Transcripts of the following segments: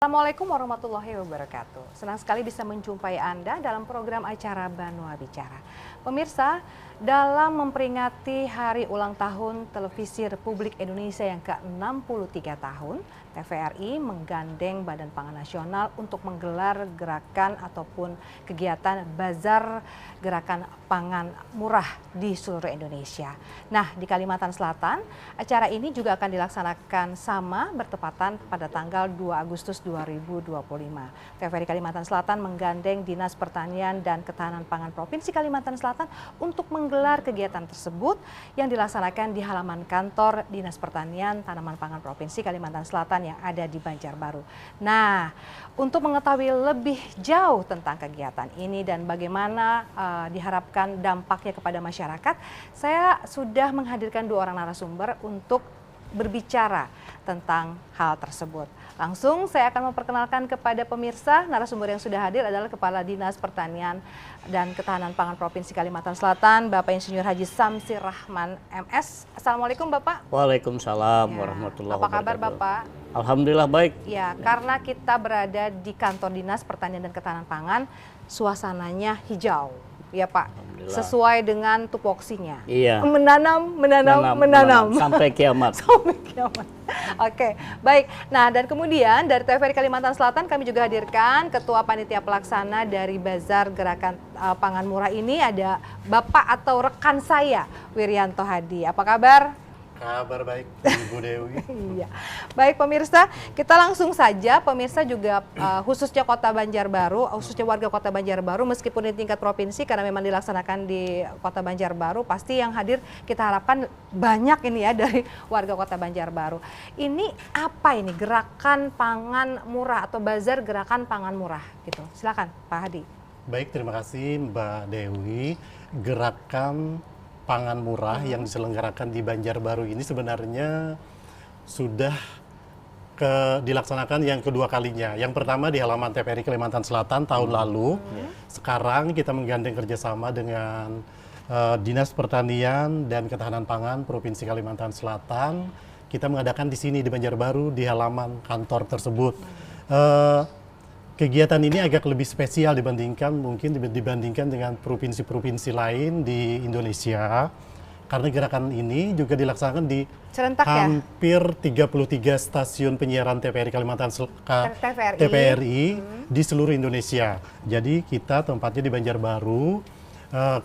Assalamualaikum warahmatullahi wabarakatuh. Senang sekali bisa menjumpai Anda dalam program acara Banua Bicara. Pemirsa, dalam memperingati hari ulang tahun Televisi Republik Indonesia yang ke-63 tahun, TVRI menggandeng Badan Pangan Nasional untuk menggelar gerakan ataupun kegiatan bazar gerakan pangan murah di seluruh Indonesia. Nah, di Kalimantan Selatan, acara ini juga akan dilaksanakan sama bertepatan pada tanggal 2 Agustus 2025. TVRI Kalimantan Selatan menggandeng Dinas Pertanian dan Ketahanan Pangan Provinsi Kalimantan Selatan untuk menggelar kegiatan tersebut yang dilaksanakan di halaman kantor Dinas Pertanian Tanaman Pangan Provinsi Kalimantan Selatan yang ada di Banjarbaru. Nah, untuk mengetahui lebih jauh tentang kegiatan ini dan bagaimana diharapkan dampaknya kepada masyarakat, saya sudah menghadirkan dua orang narasumber untuk berbicara tentang hal tersebut. Langsung saya akan memperkenalkan kepada pemirsa, narasumber yang sudah hadir adalah Kepala Dinas Pertanian dan Ketahanan Pangan Provinsi Kalimantan Selatan, Bapak Insinyur Haji Samsir Rahman MS. Assalamualaikum Bapak. Waalaikumsalam warahmatullahi wabarakatuh. Apa kabar Bapak? Alhamdulillah baik. Ya, karena kita berada di kantor Dinas Pertanian dan Ketahanan Pangan, suasananya hijau. Ya Pak, sesuai dengan tupoksinya. Iya. Menanam. Sampai kiamat. Sampai kiamat. Oke, baik. Nah, dan kemudian dari TVRI Kalimantan Selatan kami juga hadirkan Ketua Panitia Pelaksana dari Bazar Gerakan Pangan Murah ini ada Bapak atau rekan saya, Wiryanto Hadi. Apa kabar? Kabar baik, Ibu Dewi. Iya. Baik pemirsa, kita langsung saja. Pemirsa juga khususnya Kota Banjarbaru, khususnya warga Kota Banjarbaru, meskipun di tingkat provinsi karena memang dilaksanakan di Kota Banjarbaru, pasti yang hadir kita harapkan banyak ini ya dari warga Kota Banjarbaru. Ini apa ini gerakan pangan murah atau bazar gerakan pangan murah gitu? Silakan Pak Hadi. Baik, terima kasih Mbak Dewi. Gerakan pangan murah yang diselenggarakan di Banjarbaru ini sebenarnya sudah dilaksanakan yang kedua kalinya. Yang pertama di halaman TVRI Kalimantan Selatan tahun lalu. Sekarang kita menggandeng kerjasama dengan Dinas Pertanian dan Ketahanan Pangan Provinsi Kalimantan Selatan. Kita mengadakan di sini di Banjarbaru di halaman kantor tersebut. Kegiatan ini agak lebih spesial dibandingkan dengan provinsi-provinsi lain di Indonesia, karena gerakan ini juga dilaksanakan di Serentak hampir 33 stasiun penyiaran TVRI Kalimantan TVRI di seluruh Indonesia. Jadi kita tempatnya di Banjarbaru.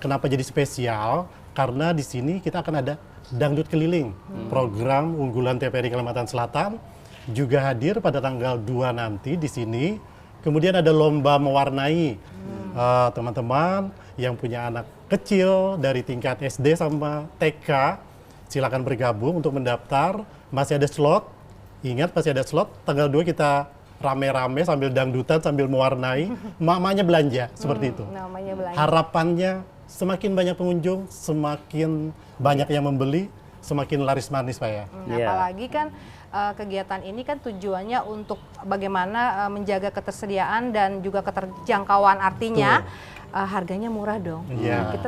Kenapa jadi spesial? Karena di sini kita akan ada dangdut keliling, program unggulan TVRI Kalimantan Selatan juga hadir pada tanggal 2 nanti di sini. Kemudian ada lomba mewarnai, teman-teman yang punya anak kecil dari tingkat SD sama TK, silakan bergabung untuk mendaftar. Masih ada slot, ingat masih ada slot, tanggal 2 kita rame-rame sambil dangdutan, sambil mewarnai, mamanya belanja, seperti itu. Harapannya semakin banyak pengunjung, semakin banyak yang membeli, semakin laris manis Pak ya. Apalagi kan kegiatan ini kan tujuannya untuk bagaimana menjaga ketersediaan dan juga keterjangkauan, artinya harganya murah dong.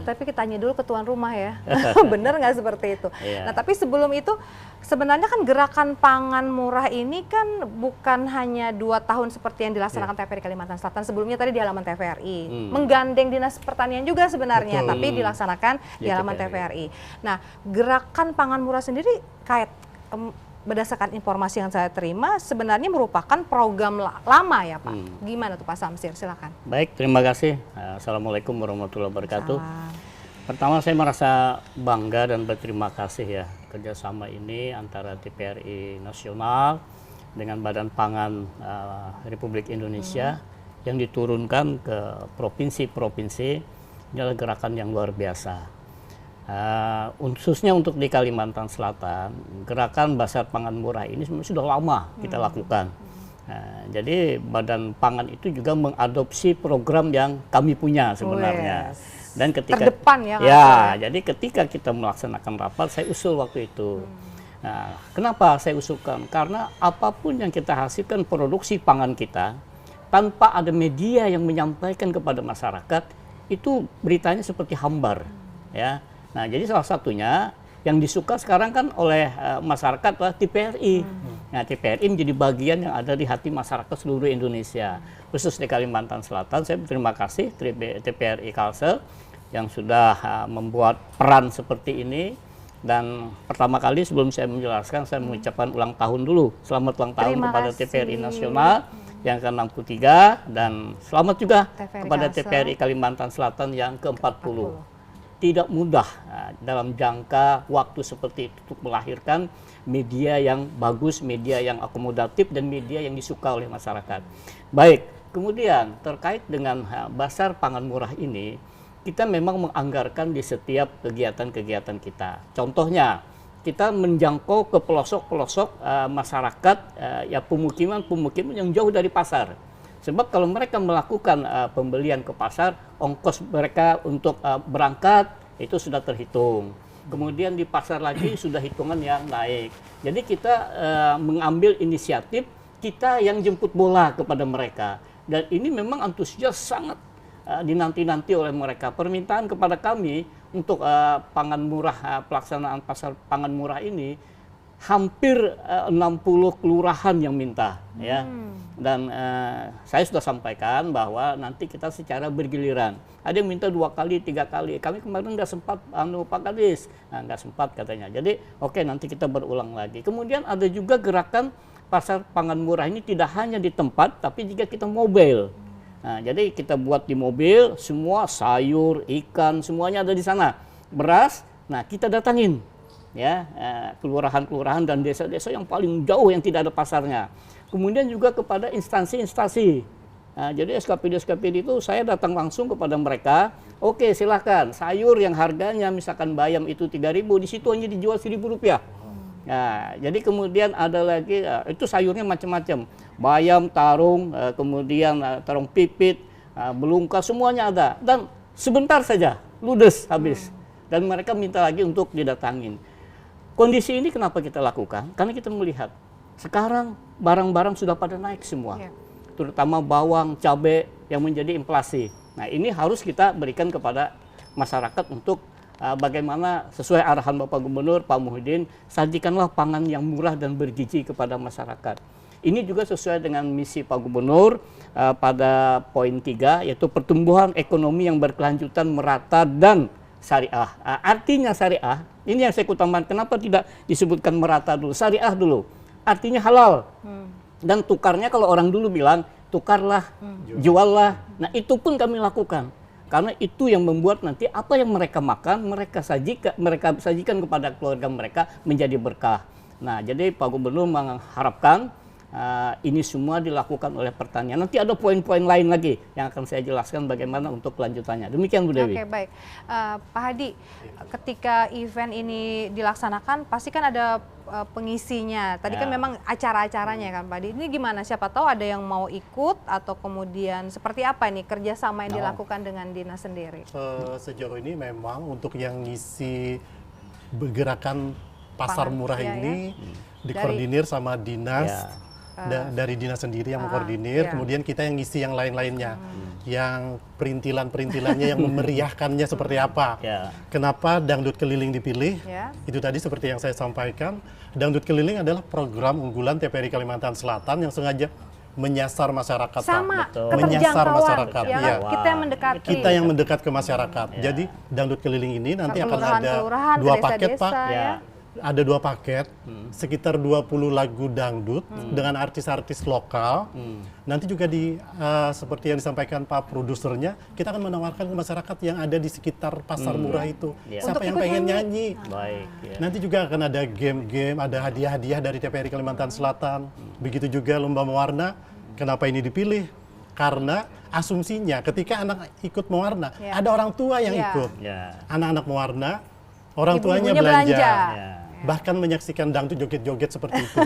Tapi kita tanya dulu ke tuan rumah ya, bener nggak seperti itu? Nah tapi sebelum itu sebenarnya kan gerakan pangan murah ini kan bukan hanya 2 tahun seperti yang dilaksanakan TVRI Kalimantan Selatan. Sebelumnya tadi di halaman TVRI, menggandeng Dinas Pertanian juga sebenarnya, tapi dilaksanakan di halaman TVRI. Nah gerakan pangan murah sendiri berdasarkan informasi yang saya terima sebenarnya merupakan program lama ya Pak. Gimana tuh Pak Samsir, silakan. Baik, terima kasih. Assalamualaikum warahmatullahi wabarakatuh. Pertama saya merasa bangga dan berterima kasih ya kerjasama ini antara TVRI Nasional dengan Badan Pangan Republik Indonesia yang diturunkan ke provinsi-provinsi. Ini adalah gerakan yang luar biasa. Khususnya untuk di Kalimantan Selatan, gerakan bazar pangan murah ini sudah lama kita lakukan. Jadi Badan Pangan itu juga mengadopsi program yang kami punya sebenarnya. Dan ketika terdepan jadi ketika kita melaksanakan rapat, saya usul waktu itu. Nah, kenapa saya usulkan? Karena apapun yang kita hasilkan produksi pangan kita, tanpa ada media yang menyampaikan kepada masyarakat, itu beritanya seperti hambar, ya. Nah, jadi salah satunya yang disuka sekarang kan oleh masyarakat adalah TVRI. Nah, TPRI menjadi bagian yang ada di hati masyarakat seluruh Indonesia, khusus di Kalimantan Selatan. Saya berterima kasih TPRI Kalsel yang sudah membuat peran seperti ini. Dan pertama kali sebelum saya menjelaskan, saya mengucapkan ulang tahun dulu. Selamat ulang tahun kepada TPRI Nasional yang ke-63 dan selamat juga kepada TPRI Kalimantan Selatan yang ke-40. Tidak mudah dalam jangka waktu seperti itu untuk melahirkan media yang bagus, media yang akomodatif, dan media yang disuka oleh masyarakat. Baik, kemudian terkait dengan Basar Pangan Murah ini, kita memang menganggarkan di setiap kegiatan-kegiatan kita. Contohnya, kita menjangkau ke pelosok-pelosok masyarakat, ya pemukiman-pemukiman yang jauh dari pasar. Sebab kalau mereka melakukan pembelian ke pasar, ongkos mereka untuk berangkat itu sudah terhitung. Kemudian di pasar lagi sudah hitungan yang naik. Jadi kita mengambil inisiatif, kita yang jemput bola kepada mereka. Dan ini memang antusias sangat dinanti-nanti oleh mereka. Permintaan kepada kami untuk pangan murah, pelaksanaan pasar pangan murah ini, hampir 60 kelurahan yang minta, ya. Dan saya sudah sampaikan bahwa nanti kita secara bergiliran. Ada yang minta 2 kali, 3 kali. Kami kemarin nggak sempat, Pak Kadis, nggak sempat katanya. Jadi oke, nanti kita berulang lagi. Kemudian ada juga gerakan pasar pangan murah ini tidak hanya di tempat, tapi juga kita mobile. Nah, jadi kita buat di mobil, semua sayur, ikan, semuanya ada di sana. Beras, nah kita datangin. Ya, kelurahan-kelurahan dan desa-desa yang paling jauh yang tidak ada pasarnya. Kemudian juga kepada instansi-instansi. Nah, jadi SKPD itu saya datang langsung kepada mereka. Oke, silahkan sayur yang harganya misalkan bayam itu 3.000, di situ hanya dijual Rp1.000. Nah, jadi kemudian ada lagi itu sayurnya macam-macam. Bayam, tarung, kemudian tarung pipit, belungkas, semuanya ada. Dan sebentar saja ludes habis. Dan mereka minta lagi untuk didatangin. Kondisi ini kenapa kita lakukan? Karena kita melihat sekarang barang-barang sudah pada naik semua, terutama bawang, cabai yang menjadi inflasi. Nah, ini harus kita berikan kepada masyarakat untuk bagaimana sesuai arahan Bapak Gubernur Pak Muhyiddin, sajikanlah pangan yang murah dan bergizi kepada masyarakat. Ini juga sesuai dengan misi Pak Gubernur pada poin 3, yaitu pertumbuhan ekonomi yang berkelanjutan, merata, dan syariah. Artinya syariah, ini yang saya utamakan. Kenapa tidak disebutkan merata dulu, syariah dulu? Artinya halal. Dan tukarnya kalau orang dulu bilang, tukarlah, juallah. Nah, itu pun kami lakukan. Karena itu yang membuat nanti apa yang mereka makan, mereka sajikan kepada keluarga mereka menjadi berkah. Nah, jadi Pak Gubernur mengharapkan ini semua dilakukan oleh pertanian. Nanti ada poin-poin lain lagi yang akan saya jelaskan bagaimana untuk kelanjutannya. Demikian Bu Dewi. Oke, baik. Pak Hadi, ketika event ini dilaksanakan pasti kan ada pengisinya. Tadi kan memang acara-acaranya kan Pak Hadi. Ini gimana? Siapa tahu ada yang mau ikut atau kemudian seperti apa ini kerjasama yang dilakukan dengan dinas sendiri? Sejauh ini memang untuk yang ngisi gerakan pasar murah ini dikoordinir sama dinas. Dari dinas sendiri yang mengkoordinir, kemudian kita yang ngisi yang lain-lainnya, yang perintilan-perintilannya yang memeriahkannya seperti apa. Kenapa dangdut keliling dipilih? Itu tadi seperti yang saya sampaikan, dangdut keliling adalah program unggulan TPRI Kalimantan Selatan yang sengaja menyasar masyarakat. Sama, menyasar masyarakat. Ya, ya. Kita yang mendekati. Kita yang mendekat ke masyarakat. Jadi dangdut keliling ini nanti akan ada 2 paket, Pak. Ada 2 paket, sekitar 20 lagu dangdut dengan artis-artis lokal. Nanti juga seperti yang disampaikan Pak produsernya, kita akan menawarkan ke masyarakat yang ada di sekitar pasar murah itu. Siapa yang pengen nyanyi. Nanti juga akan ada game-game, ada hadiah-hadiah dari TPRI Kalimantan Selatan. Begitu juga lomba mewarna. Kenapa ini dipilih? Karena asumsinya ketika anak ikut mewarna, ada orang tua yang ikut. Anak-anak mewarna, orang tuanya belanja. Bahkan menyaksikan dangdut joget-joget seperti itu.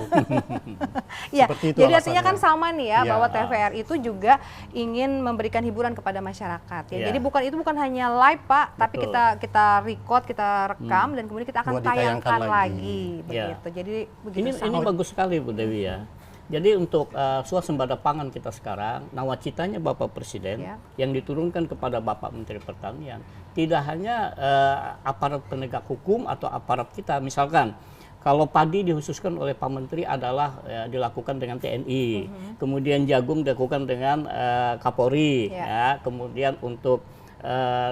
Seperti itu jadi artinya kan sama nih ya, bahwa TVRI itu juga ingin memberikan hiburan kepada masyarakat. Jadi itu bukan hanya live Pak, tapi kita record, kita rekam dan kemudian kita akan tayangkan lagi. Begitu. Jadi begitu. Ini bagus sekali Bu Dewi ya. Jadi untuk swasembada pangan kita sekarang, nawacitanya Bapak Presiden yang diturunkan kepada Bapak Menteri Pertanian, tidak hanya aparat penegak hukum atau aparat kita, misalkan Kalau padi dikhususkan oleh Pak Menteri adalah dilakukan dengan TNI, kemudian jagung dilakukan dengan Kapolri, ya. Kemudian untuk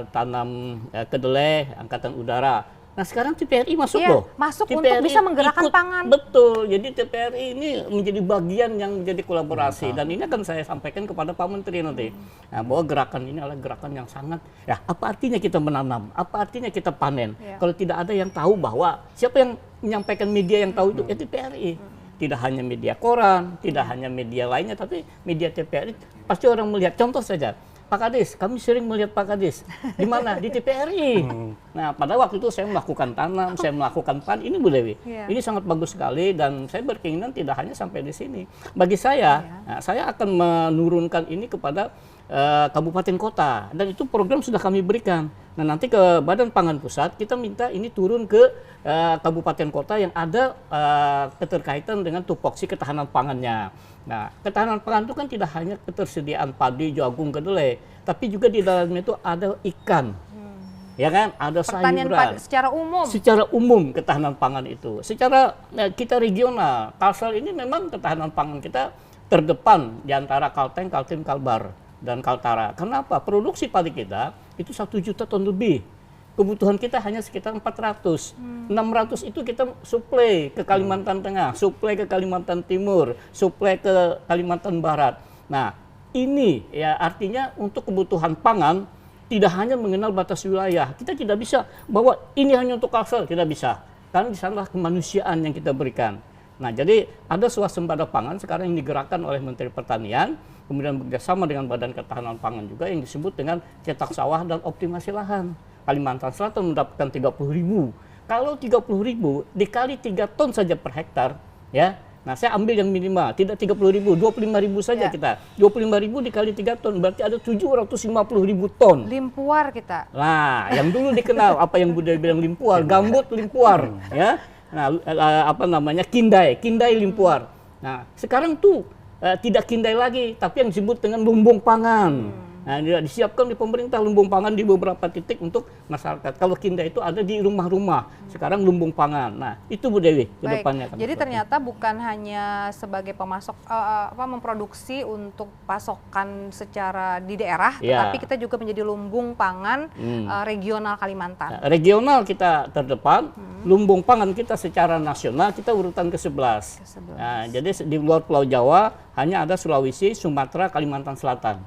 tanam kedelai Angkatan Udara. Nah sekarang TPRI masuk loh. Masuk TPRI untuk bisa menggerakkan pangan. Betul, jadi TPRI ini menjadi bagian yang menjadi kolaborasi. Dan ini akan saya sampaikan kepada Pak Menteri nanti. Nah, bahwa gerakan ini adalah gerakan yang sangat, ya apa artinya kita menanam, apa artinya kita panen. Kalau tidak ada yang tahu bahwa, siapa yang menyampaikan media yang tahu itu, TPRI. Tidak hanya media koran, tidak hanya media lainnya, tapi media TPRI, pasti orang melihat. Contoh saja, Pak Kades, kami sering melihat Pak Kades. Di mana? Di TPRI. Nah, pada waktu itu saya melakukan tanam, saya melakukan pan. Ini Bu Dewi, ini sangat bagus sekali dan saya berkeinginan tidak hanya sampai di sini. Bagi saya, saya akan menurunkan ini kepada kabupaten kota. Dan itu program sudah kami berikan. Nah, nanti ke Badan Pangan Pusat, kita minta ini turun ke kabupaten kota yang ada keterkaitan dengan tupoksi ketahanan pangannya. Nah, ketahanan pangan itu kan tidak hanya ketersediaan padi, jagung, kedelai, tapi juga di dalamnya itu ada ikan, ya kan, ada sayuran. Secara umum ketahanan pangan itu. Secara kita regional, Kalsel ini memang ketahanan pangan kita terdepan di antara Kalteng, Kaltim, Kalbar, dan Kaltara. Kenapa? Produksi padi kita itu 1 juta ton lebih. Kebutuhan kita hanya sekitar 400. 600 itu kita suplai ke Kalimantan Tengah, suplai ke Kalimantan Timur, suplai ke Kalimantan Barat. Nah, ini ya artinya untuk kebutuhan pangan tidak hanya mengenal batas wilayah. Kita tidak bisa bahwa ini hanya untuk Kalsel, tidak bisa. Karena di sanalah kemanusiaan yang kita berikan. Nah, jadi ada swasembada pangan sekarang yang digerakkan oleh Menteri Pertanian, kemudian bekerjasama dengan Badan Ketahanan Pangan juga yang disebut dengan cetak sawah dan optimasi lahan. Kalimantan Selatan mendapatkan 30.000. Kalau 30.000 dikali 3 ton saja per hektar, ya. Nah, saya ambil yang minimal, tidak 30.000, 25.000 saja kita. 25.000 dikali 3 ton berarti ada 750.000 ton. Limpuar kita. Nah, yang dulu dikenal apa yang Bunda bilang limpuar, gambut limpuar, ya. Nah, apa namanya? Kindai limpuar. Nah, sekarang tuh tidak kindai lagi, tapi yang disebut dengan lumbung pangan. Nah, disiapkan di pemerintah lumbung pangan di beberapa titik untuk masyarakat. Kalau kindai itu ada di rumah-rumah, sekarang lumbung pangan. Nah, itu Bu Dewi ke depannya. Jadi ternyata bukan hanya sebagai pemasok, memproduksi untuk pasokan secara di daerah, tetapi kita juga menjadi lumbung pangan regional Kalimantan. Nah, regional kita terdepan, lumbung pangan kita secara nasional kita urutan ke-11. Nah, jadi di luar Pulau Jawa hanya ada Sulawesi, Sumatera, Kalimantan Selatan.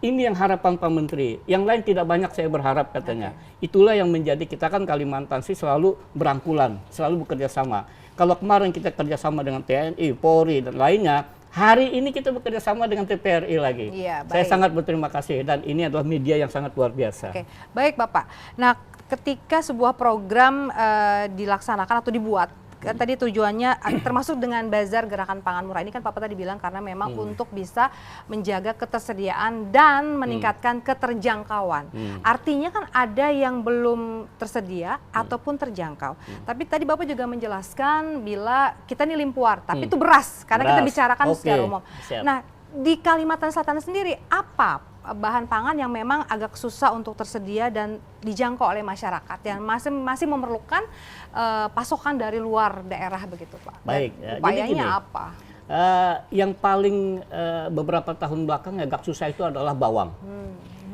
Ini yang harapan Pak Menteri. Yang lain tidak banyak saya berharap katanya. Itulah yang menjadi kita kan Kalimantan sih selalu berangkulan, selalu bekerja sama. Kalau kemarin kita kerjasama dengan TNI, Polri dan lainnya, hari ini kita bekerja sama dengan TPRI lagi. Saya sangat berterima kasih dan ini adalah media yang sangat luar biasa. Baik Bapak. Nah, ketika sebuah program dilaksanakan atau dibuat, tadi tujuannya termasuk dengan bazar gerakan pangan murah ini kan Bapak tadi bilang karena memang untuk bisa menjaga ketersediaan dan meningkatkan keterjangkauan. Artinya kan ada yang belum tersedia ataupun terjangkau. Tapi tadi Bapak juga menjelaskan bila kita ini limpuar, tapi itu beras karena kita bicarakan secara umum. Nah, di Kalimantan Selatan sendiri apa bahan pangan yang memang agak susah untuk tersedia dan dijangkau oleh masyarakat yang masih memerlukan pasokan dari luar daerah begitu Pak? Baik, upayanya jadi gini, apa? Yang paling beberapa tahun belakang agak susah itu adalah bawang.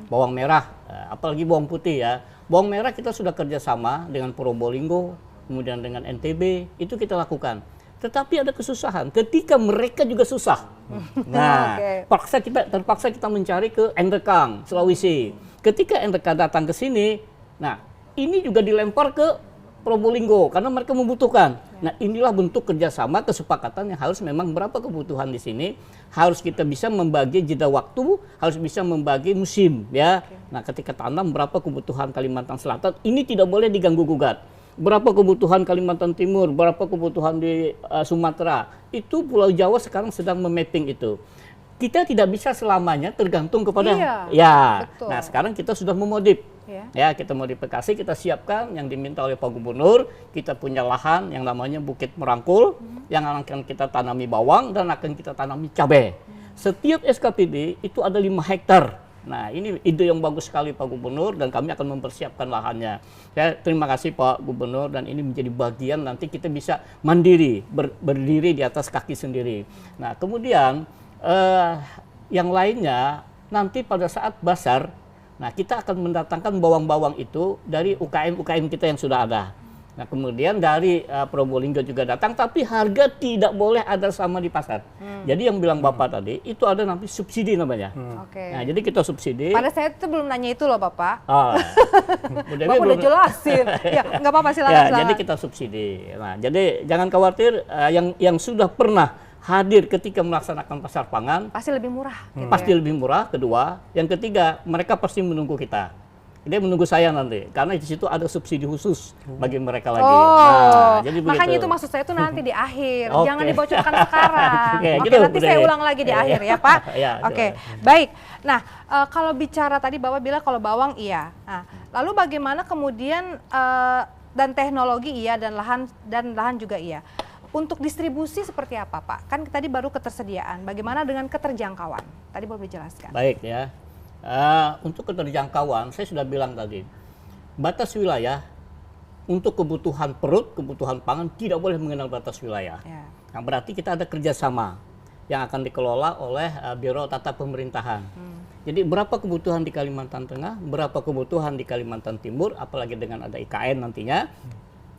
Bawang merah, apalagi bawang putih ya. Bawang merah kita sudah kerjasama dengan Probolinggo, kemudian dengan NTB, itu kita lakukan. Tetapi ada kesusahan ketika mereka juga susah. Nah, terpaksa kita mencari ke Endrekang, Sulawesi. Ketika Endrekang datang ke sini, nah ini juga dilempar ke Probolinggo karena mereka membutuhkan. Nah, inilah bentuk kerjasama kesepakatan yang harus memang berapa kebutuhan di sini harus kita bisa membagi jeda waktu, harus bisa membagi musim, ya. Nah, ketika tanam berapa kebutuhan Kalimantan Selatan, ini tidak boleh diganggu gugat. Berapa kebutuhan Kalimantan Timur, berapa kebutuhan di Sumatera. Itu Pulau Jawa sekarang sedang memapping itu. Kita tidak bisa selamanya tergantung kepada betul. Nah, sekarang kita sudah memodif. Ya, kita modifikasi, kita siapkan yang diminta oleh Pak Gubernur. Kita punya lahan yang namanya Bukit Merangkul yang akan kita tanami bawang dan akan kita tanami cabai. Setiap SKPD itu ada 5 hektar Nah, ini ide yang bagus sekali Pak Gubernur dan kami akan mempersiapkan lahannya. Saya terima kasih Pak Gubernur dan ini menjadi bagian nanti kita bisa mandiri, berdiri di atas kaki sendiri. Nah, kemudian yang lainnya nanti pada saat basar, nah kita akan mendatangkan bawang-bawang itu dari UKM-UKM kita yang sudah ada. Nah, kemudian dari Probolinggo juga datang, tapi harga tidak boleh ada sama di pasar. Jadi yang bilang Bapak tadi, itu ada nanti subsidi namanya. Oke. Nah, jadi kita subsidi. Pada saya itu belum nanya itu loh Bapak. Bapak udah jelasin. Ya, nggak apa-apa silakan. Ya, jadi kita subsidi. Nah, jadi jangan khawatir, yang sudah pernah hadir ketika melaksanakan pasar pangan, pasti lebih murah. Gitu pasti ya? lebih murah. Kedua, yang ketiga, mereka pasti menunggu kita. Dia menunggu saya nanti, karena di situ ada subsidi khusus bagi mereka lagi. Nah, jadi makanya begitu. itu maksud saya itu nanti di akhir, Oke. jangan dibocorkan sekarang. Oke, Oke, gitu, nanti saya budaya. ulang lagi di akhir ya Pak. Ya, Oke, baik. Nah, kalau bicara tadi Bapak bilang kalau bawang iya. Nah, lalu bagaimana kemudian dan teknologi iya dan lahan juga iya. Untuk distribusi seperti apa Pak? Kan tadi baru ketersediaan. Bagaimana dengan keterjangkauan? Tadi boleh dijelaskan. Baik ya. Untuk keterjangkauan, saya sudah bilang tadi, batas wilayah untuk kebutuhan perut, kebutuhan pangan tidak boleh mengenal batas wilayah. Ya. Nah, berarti kita ada kerjasama yang akan dikelola oleh Biro Tata Pemerintahan. Jadi berapa kebutuhan di Kalimantan Tengah, berapa kebutuhan di Kalimantan Timur, apalagi dengan ada IKN nantinya,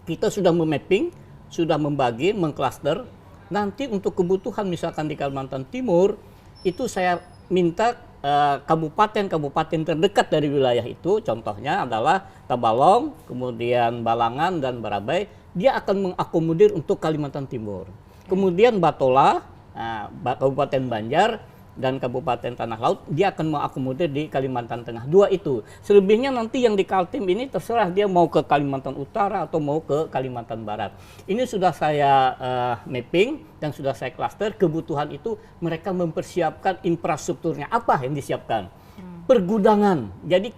kita sudah memapping, sudah membagi, mengklaster. Nanti untuk kebutuhan misalkan di Kalimantan Timur, itu saya minta kabupaten-kabupaten terdekat dari wilayah itu, contohnya adalah Tabalong, kemudian Balangan dan Barabai, dia akan mengakomodir untuk Kalimantan Timur. Kemudian Batola, Kabupaten Banjar, dan Kabupaten Tanah Laut, dia akan mengakomodir di Kalimantan Tengah. Dua itu. Selebihnya nanti yang di Kaltim ini terserah dia mau ke Kalimantan Utara atau mau ke Kalimantan Barat. Ini sudah saya mapping dan sudah saya klaster. Kebutuhan itu mereka mempersiapkan infrastrukturnya. Apa yang disiapkan? Pergudangan. Jadi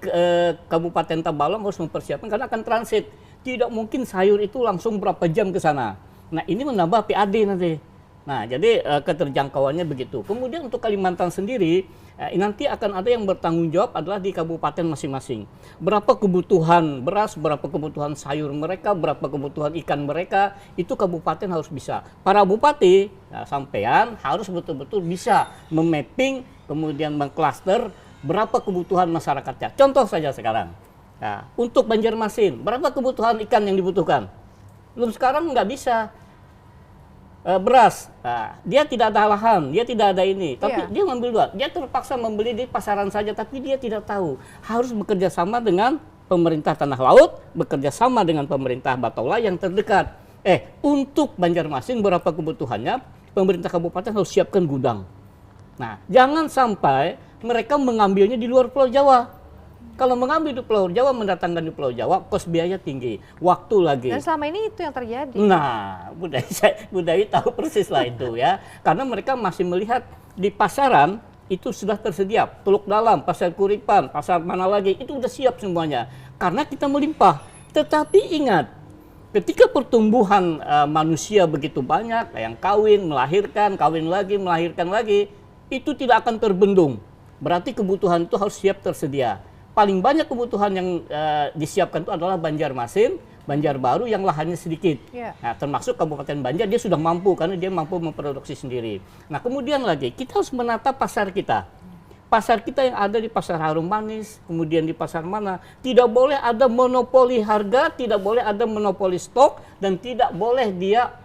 Kabupaten Tabalong harus mempersiapkan karena akan transit. Tidak mungkin sayur itu langsung berapa jam ke sana. Nah, ini menambah PAD nanti. Nah, jadi keterjangkauannya begitu. Kemudian untuk Kalimantan sendiri, nanti akan ada yang bertanggung jawab adalah di kabupaten masing-masing. Berapa kebutuhan beras, berapa kebutuhan sayur mereka, berapa kebutuhan ikan mereka, itu kabupaten harus bisa. Para bupati, sampean harus betul-betul bisa memapping, kemudian mengklaster berapa kebutuhan masyarakatnya. Contoh saja sekarang, untuk Banjarmasin, berapa kebutuhan ikan yang dibutuhkan? Belum sekarang nggak bisa. Beras, dia tidak ada lahan, dia tidak ada ini, tapi dia ngambil dua, dia terpaksa membeli di pasaran saja, tapi dia tidak tahu, harus bekerja sama dengan pemerintah Tanah Laut, bekerja sama dengan pemerintah Batola yang terdekat. Untuk Banjarmasin berapa kebutuhannya, pemerintah kabupaten harus siapkan gudang. Nah, jangan sampai mereka mengambilnya di luar Pulau Jawa. Kalau mengambil di Pulau Jawa, mendatangkan di Pulau Jawa, kos biaya tinggi, waktu lagi. Dan selama ini itu yang terjadi. Nah, Budaya tahu persis lah itu ya. Karena mereka masih melihat di pasaran itu sudah tersedia. Teluk Dalam, Pasar Kuripan, pasar mana lagi, itu sudah siap semuanya. Karena kita melimpah. Tetapi ingat, ketika pertumbuhan manusia begitu banyak, yang kawin, melahirkan, kawin lagi, melahirkan lagi, itu tidak akan terbendung. Berarti kebutuhan itu harus siap tersedia. Paling banyak kebutuhan yang disiapkan itu adalah Banjarmasin, Banjarbaru yang lahannya sedikit. Nah, termasuk Kabupaten Banjar dia sudah mampu karena dia mampu memproduksi sendiri. Nah, kemudian lagi kita harus menata pasar kita. Pasar kita yang ada di Pasar Harum Manis, kemudian di pasar mana, tidak boleh ada monopoli harga, tidak boleh ada monopoli stok, dan tidak boleh dia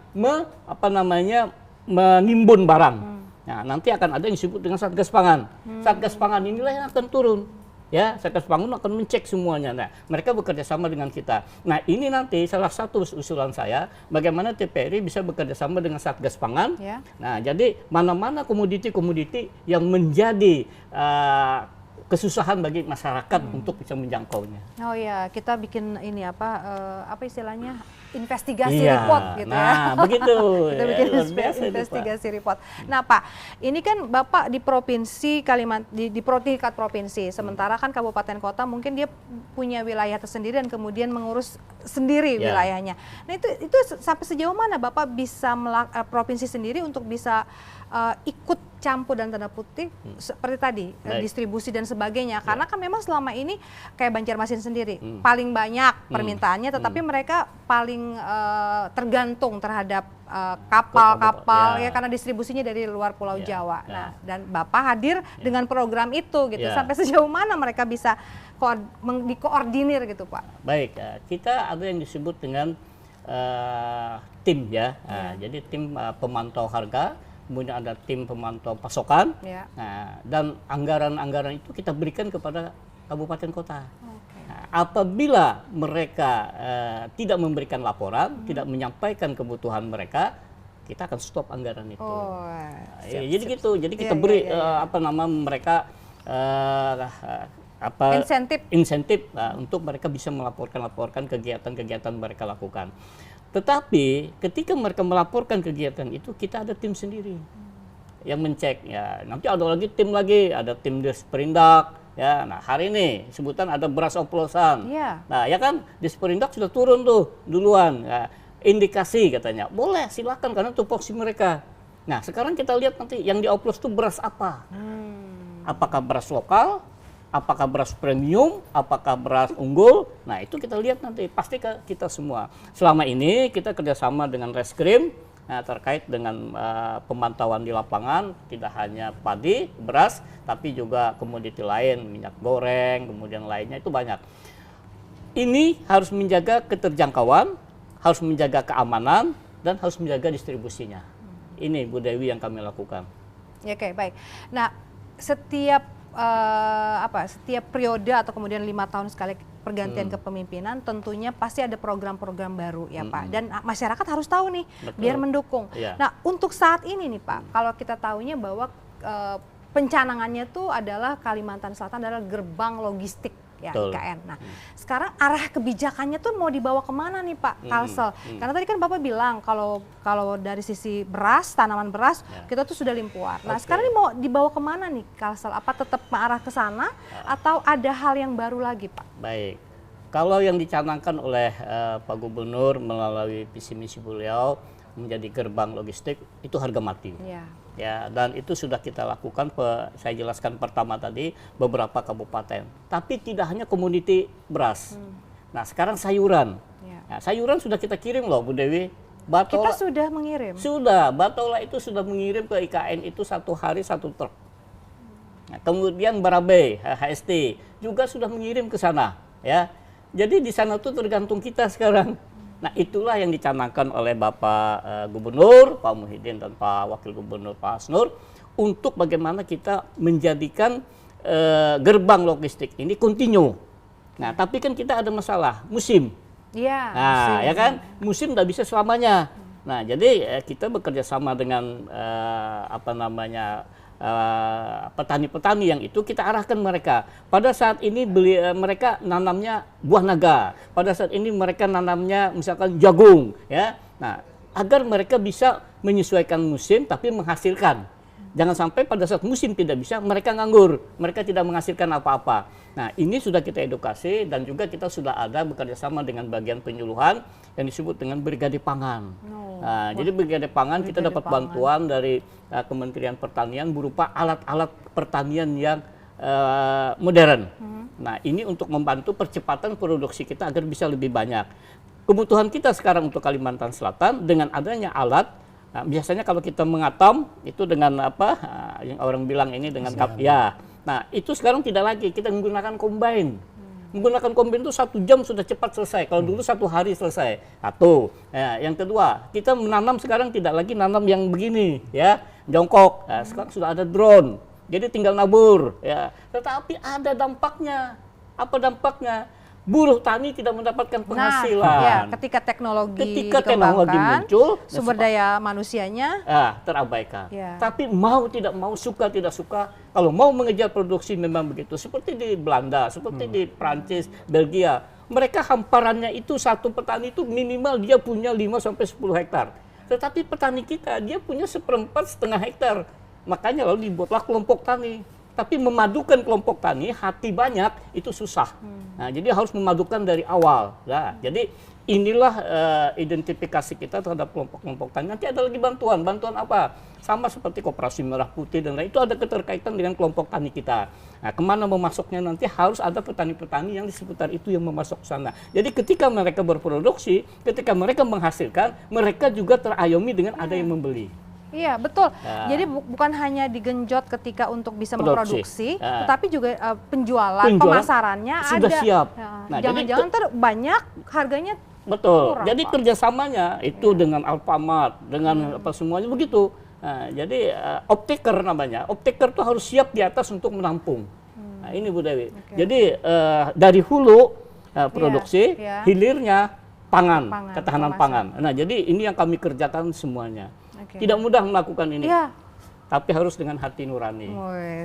menimbun barang. Nah, nanti akan ada yang disebut dengan Satgas Pangan. Satgas Pangan inilah yang akan turun. Ya, Satgas Pangan akan mencek semuanya. Nah, mereka bekerja sama dengan kita. Nah, ini nanti salah satu usulan saya, bagaimana TPRI bisa bekerja sama dengan Satgas Pangan. Nah, jadi mana-mana komoditi-komoditi yang menjadi kesusahan bagi masyarakat untuk bisa menjangkaunya. Oh ya, kita bikin ini apa istilahnya? Investigasi report gitu nah, begitu. Kita bikin investigasi report. Nah, Pak, ini kan Bapak di provinsi Kalimantan di tingkat provinsi, sementara kan kabupaten kota mungkin dia punya wilayah tersendiri dan kemudian mengurus sendiri wilayahnya. Nah, itu sampai sejauh mana Bapak bisa provinsi sendiri untuk bisa ikut tercampur dan tanda putih seperti tadi distribusi dan sebagainya. Karena kan memang selama ini kayak Banjarmasin sendiri paling banyak permintaannya, tetapi mereka paling tergantung terhadap kapal-kapal ya karena distribusinya dari luar Pulau Jawa. Nah, dan Bapak hadir dengan program itu gitu. Sampai sejauh mana mereka bisa dikoordinir gitu, Pak? Baik, kita ada yang disebut dengan tim ya. Jadi tim pemantau harga, kemudian ada tim pemantau pasokan. Nah, dan anggaran-anggaran itu kita berikan kepada kabupaten kota. Nah, apabila mereka tidak memberikan laporan, tidak menyampaikan kebutuhan mereka, kita akan stop anggaran itu. Jadi gitu. Jadi kita beri mereka insentif untuk mereka bisa melaporkan kegiatan-kegiatan mereka lakukan. Tetapi ketika mereka melaporkan kegiatan itu, kita ada tim sendiri yang mencek ya. Nanti ada lagi tim ada tim Disperindak ya. Nah, hari ini sebutan ada beras oplosan. Nah, ya kan Disperindak sudah turun tuh duluan. Ya, indikasi katanya boleh silakan karena tupoksi mereka. Nah, sekarang kita lihat nanti yang dioplos itu beras apa? Apakah beras lokal? Apakah beras premium, apakah beras unggul? Nah, itu kita lihat nanti, pasti kita semua. Selama ini kita kerjasama dengan Reskrim terkait dengan pemantauan di lapangan, tidak hanya padi, beras, tapi juga komoditi lain, minyak goreng, kemudian lainnya itu banyak. Ini harus menjaga keterjangkauan, harus menjaga keamanan, dan harus menjaga distribusinya. Ini Bu Dewi yang kami lakukan. Oke, baik. Nah, setiap periode atau kemudian 5 tahun sekali pergantian kepemimpinan, tentunya pasti ada program-program baru ya Pak. Dan masyarakat harus tahu nih, biar mendukung. Nah, untuk saat ini nih Pak, kalau kita tahunya bahwa pencanangannya tuh adalah Kalimantan Selatan adalah gerbang logistik ya IKN. Nah, sekarang arah kebijakannya tuh mau dibawa kemana nih Pak Kalsel? Karena tadi kan Bapak bilang kalau dari sisi beras, tanaman beras, kita tuh sudah limpuar. Nah, sekarang ini mau dibawa kemana nih Kalsel? Apa tetap mengarah ke sana atau ada hal yang baru lagi Pak? Baik, kalau yang dicanangkan oleh Pak Gubernur melalui visi misi beliau menjadi gerbang logistik itu harga mati. Ya, dan itu sudah kita lakukan, saya jelaskan pertama tadi, beberapa kabupaten. Tapi tidak hanya komoditi beras. Nah, sekarang sayuran. Nah, sayuran sudah kita kirim loh, Bu Dewi. Kita sudah mengirim? Sudah, Batola itu sudah mengirim ke IKN itu 1 hari 1 truk. Nah, kemudian Barabai, HST, juga sudah mengirim ke sana. Ya. Jadi di sana tuh tergantung kita sekarang. Nah, itulah yang dicanangkan oleh Bapak Gubernur, Pak Muhyiddin, dan Pak Wakil Gubernur Pak Asnur, untuk bagaimana kita menjadikan gerbang logistik ini kontinu. Nah, tapi kan kita ada masalah, musim. Nah, ya kan, musim nggak bisa selamanya. Nah, jadi kita bekerja sama dengan petani-petani yang itu kita arahkan mereka. Pada saat ini mereka nanamnya buah naga. Pada saat ini mereka nanamnya misalkan jagung, ya. Nah, agar mereka bisa menyesuaikan musim tapi menghasilkan. Jangan sampai pada saat musim tidak bisa, mereka nganggur, mereka tidak menghasilkan apa-apa. Nah, ini sudah kita edukasi dan juga kita sudah ada bekerja sama dengan bagian penyuluhan yang disebut dengan Brigade Pangan. Jadi Brigade Pangan kita dapat bantuan dari Kementerian Pertanian berupa alat-alat pertanian yang modern. Nah, ini untuk membantu percepatan produksi kita agar bisa lebih banyak. Kebutuhan kita sekarang untuk Kalimantan Selatan dengan adanya alat. Nah, biasanya kalau kita mengatam itu dengan yang orang bilang ini dengan ya. Nah, itu sekarang tidak lagi, kita menggunakan combine. Menggunakan combine itu 1 jam sudah cepat selesai. Kalau dulu 1 hari selesai. Satu. Ya, yang kedua, kita menanam sekarang tidak lagi nanam yang begini, ya, jongkok. Nah, sekarang sudah ada drone. Jadi tinggal nabur, ya. Tetapi ada dampaknya. Apa dampaknya? Buruh tani tidak mendapatkan penghasilan. Ketika teknologi muncul, sumber daya manusianya terabaikan. Tapi mau tidak mau, suka tidak suka, kalau mau mengejar produksi memang begitu. Seperti di Belanda, seperti di Prancis, Belgia, mereka hamparannya itu satu petani itu minimal dia punya 5-10 hektar. Tetapi petani kita dia punya 1/4 setengah hektar. Makanya lalu dibuatlah kelompok tani. Tapi memadukan kelompok tani hati banyak itu susah. Nah, jadi harus memadukan dari awal. Nah, jadi inilah identifikasi kita terhadap kelompok-kelompok tani. Nanti ada lagi bantuan apa? Sama seperti Koperasi Merah Putih dan lain itu ada keterkaitan dengan kelompok tani kita. Nah, kemana memasuknya nanti harus ada petani-petani yang di seputar itu yang memasok ke sana. Jadi ketika mereka berproduksi, ketika mereka menghasilkan, mereka juga terayomi dengan ada yang membeli. Iya, betul. Jadi bukan hanya digenjot ketika untuk bisa memproduksi, tetapi juga penjualan, pemasarannya sudah ada. siap. Nah, jangan-jangan banyak harganya. Betul. Kurang, jadi Pak. Kerjasamanya itu dengan Alfamart, dengan apa semuanya begitu. Nah, jadi off-taker namanya. Off-taker itu harus siap di atas untuk menampung. Nah, ini Bu Dewi. Jadi dari hulu produksi, hilirnya pangan, ketahanan pangan. Nah, jadi ini yang kami kerjakan semuanya. Tidak mudah melakukan ini. Tapi harus dengan hati nurani.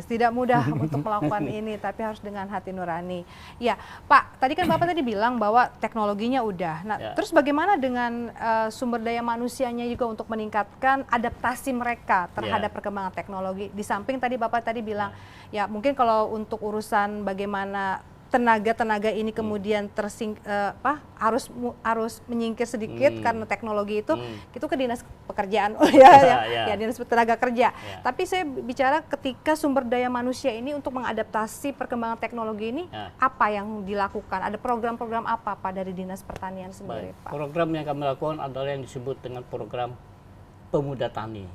Tidak mudah untuk melakukan ini, tapi harus dengan hati nurani. Ya, Pak, tadi kan Bapak tadi bilang bahwa teknologinya udah. Nah, terus bagaimana dengan sumber daya manusianya juga untuk meningkatkan adaptasi mereka terhadap perkembangan teknologi? Di samping tadi Bapak tadi bilang, ya mungkin kalau untuk urusan bagaimana tenaga ini kemudian harus menyingkir sedikit karena teknologi itu ke dinas pekerjaan ya dinas tenaga kerja. Tapi saya bicara ketika sumber daya manusia ini untuk mengadaptasi perkembangan teknologi ini apa yang dilakukan? Ada program-program apa Pak dari Dinas Pertanian sendiri, Pak? Program yang kami lakukan adalah yang disebut dengan program Pemuda Tani.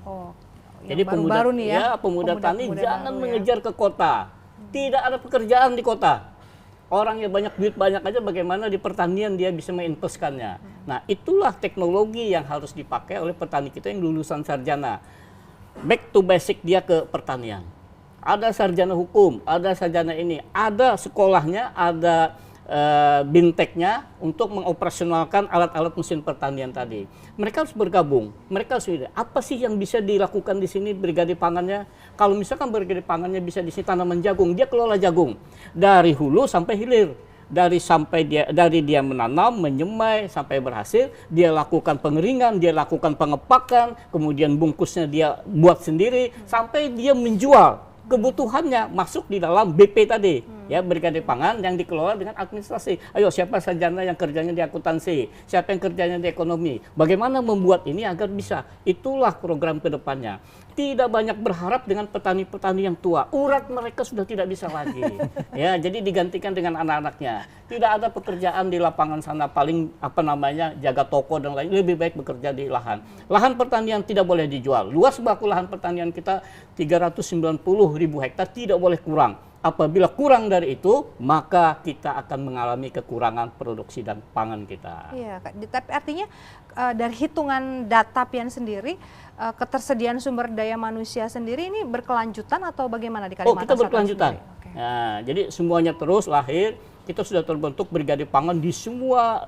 Jadi baru-baru nih ya, pemuda tani jangan mengejar ke kota. Tidak ada pekerjaan di kota. Orang yang banyak duit banyak aja bagaimana di pertanian dia bisa menginvestkannya. Nah, itulah teknologi yang harus dipakai oleh petani kita yang lulusan sarjana. Back to basic dia ke pertanian. Ada sarjana hukum, ada sarjana ini, ada sekolahnya, ada binteknya untuk mengoperasionalkan alat-alat mesin pertanian tadi. Mereka harus bergabung. Mereka harus apa sih yang bisa dilakukan di sini brigade pangannya? Kalau misalkan brigade pangannya bisa di sini tanaman jagung, dia kelola jagung dari hulu sampai hilir. Dari dia menanam, menyemai sampai berhasil, dia lakukan pengeringan, dia lakukan pengepakan, kemudian bungkusnya dia buat sendiri sampai dia menjual. Kebutuhannya masuk di dalam BP tadi, ya brigade pangan yang dikelola dengan administrasi. Ayo siapa sarjana yang kerjanya di akuntansi, siapa yang kerjanya di ekonomi. Bagaimana membuat ini agar bisa? Itulah program ke depannya. Tidak banyak berharap dengan petani-petani yang tua. Urat mereka sudah tidak bisa lagi. Ya, jadi digantikan dengan anak-anaknya. Tidak ada pekerjaan di lapangan sana, paling jaga toko dan lain, lebih baik bekerja di lahan. Lahan pertanian tidak boleh dijual. Luas baku lahan pertanian kita 390.000 hektar, tidak boleh kurang. Apabila kurang dari itu, maka kita akan mengalami kekurangan produksi dan pangan kita. Iya, tapi artinya dari hitungan data Pian sendiri, ketersediaan sumber daya manusia sendiri ini berkelanjutan atau bagaimana di Kalimantan? Kita berkelanjutan. Nah, jadi semuanya terus lahir. Kita sudah terbentuk brigade pangan di semua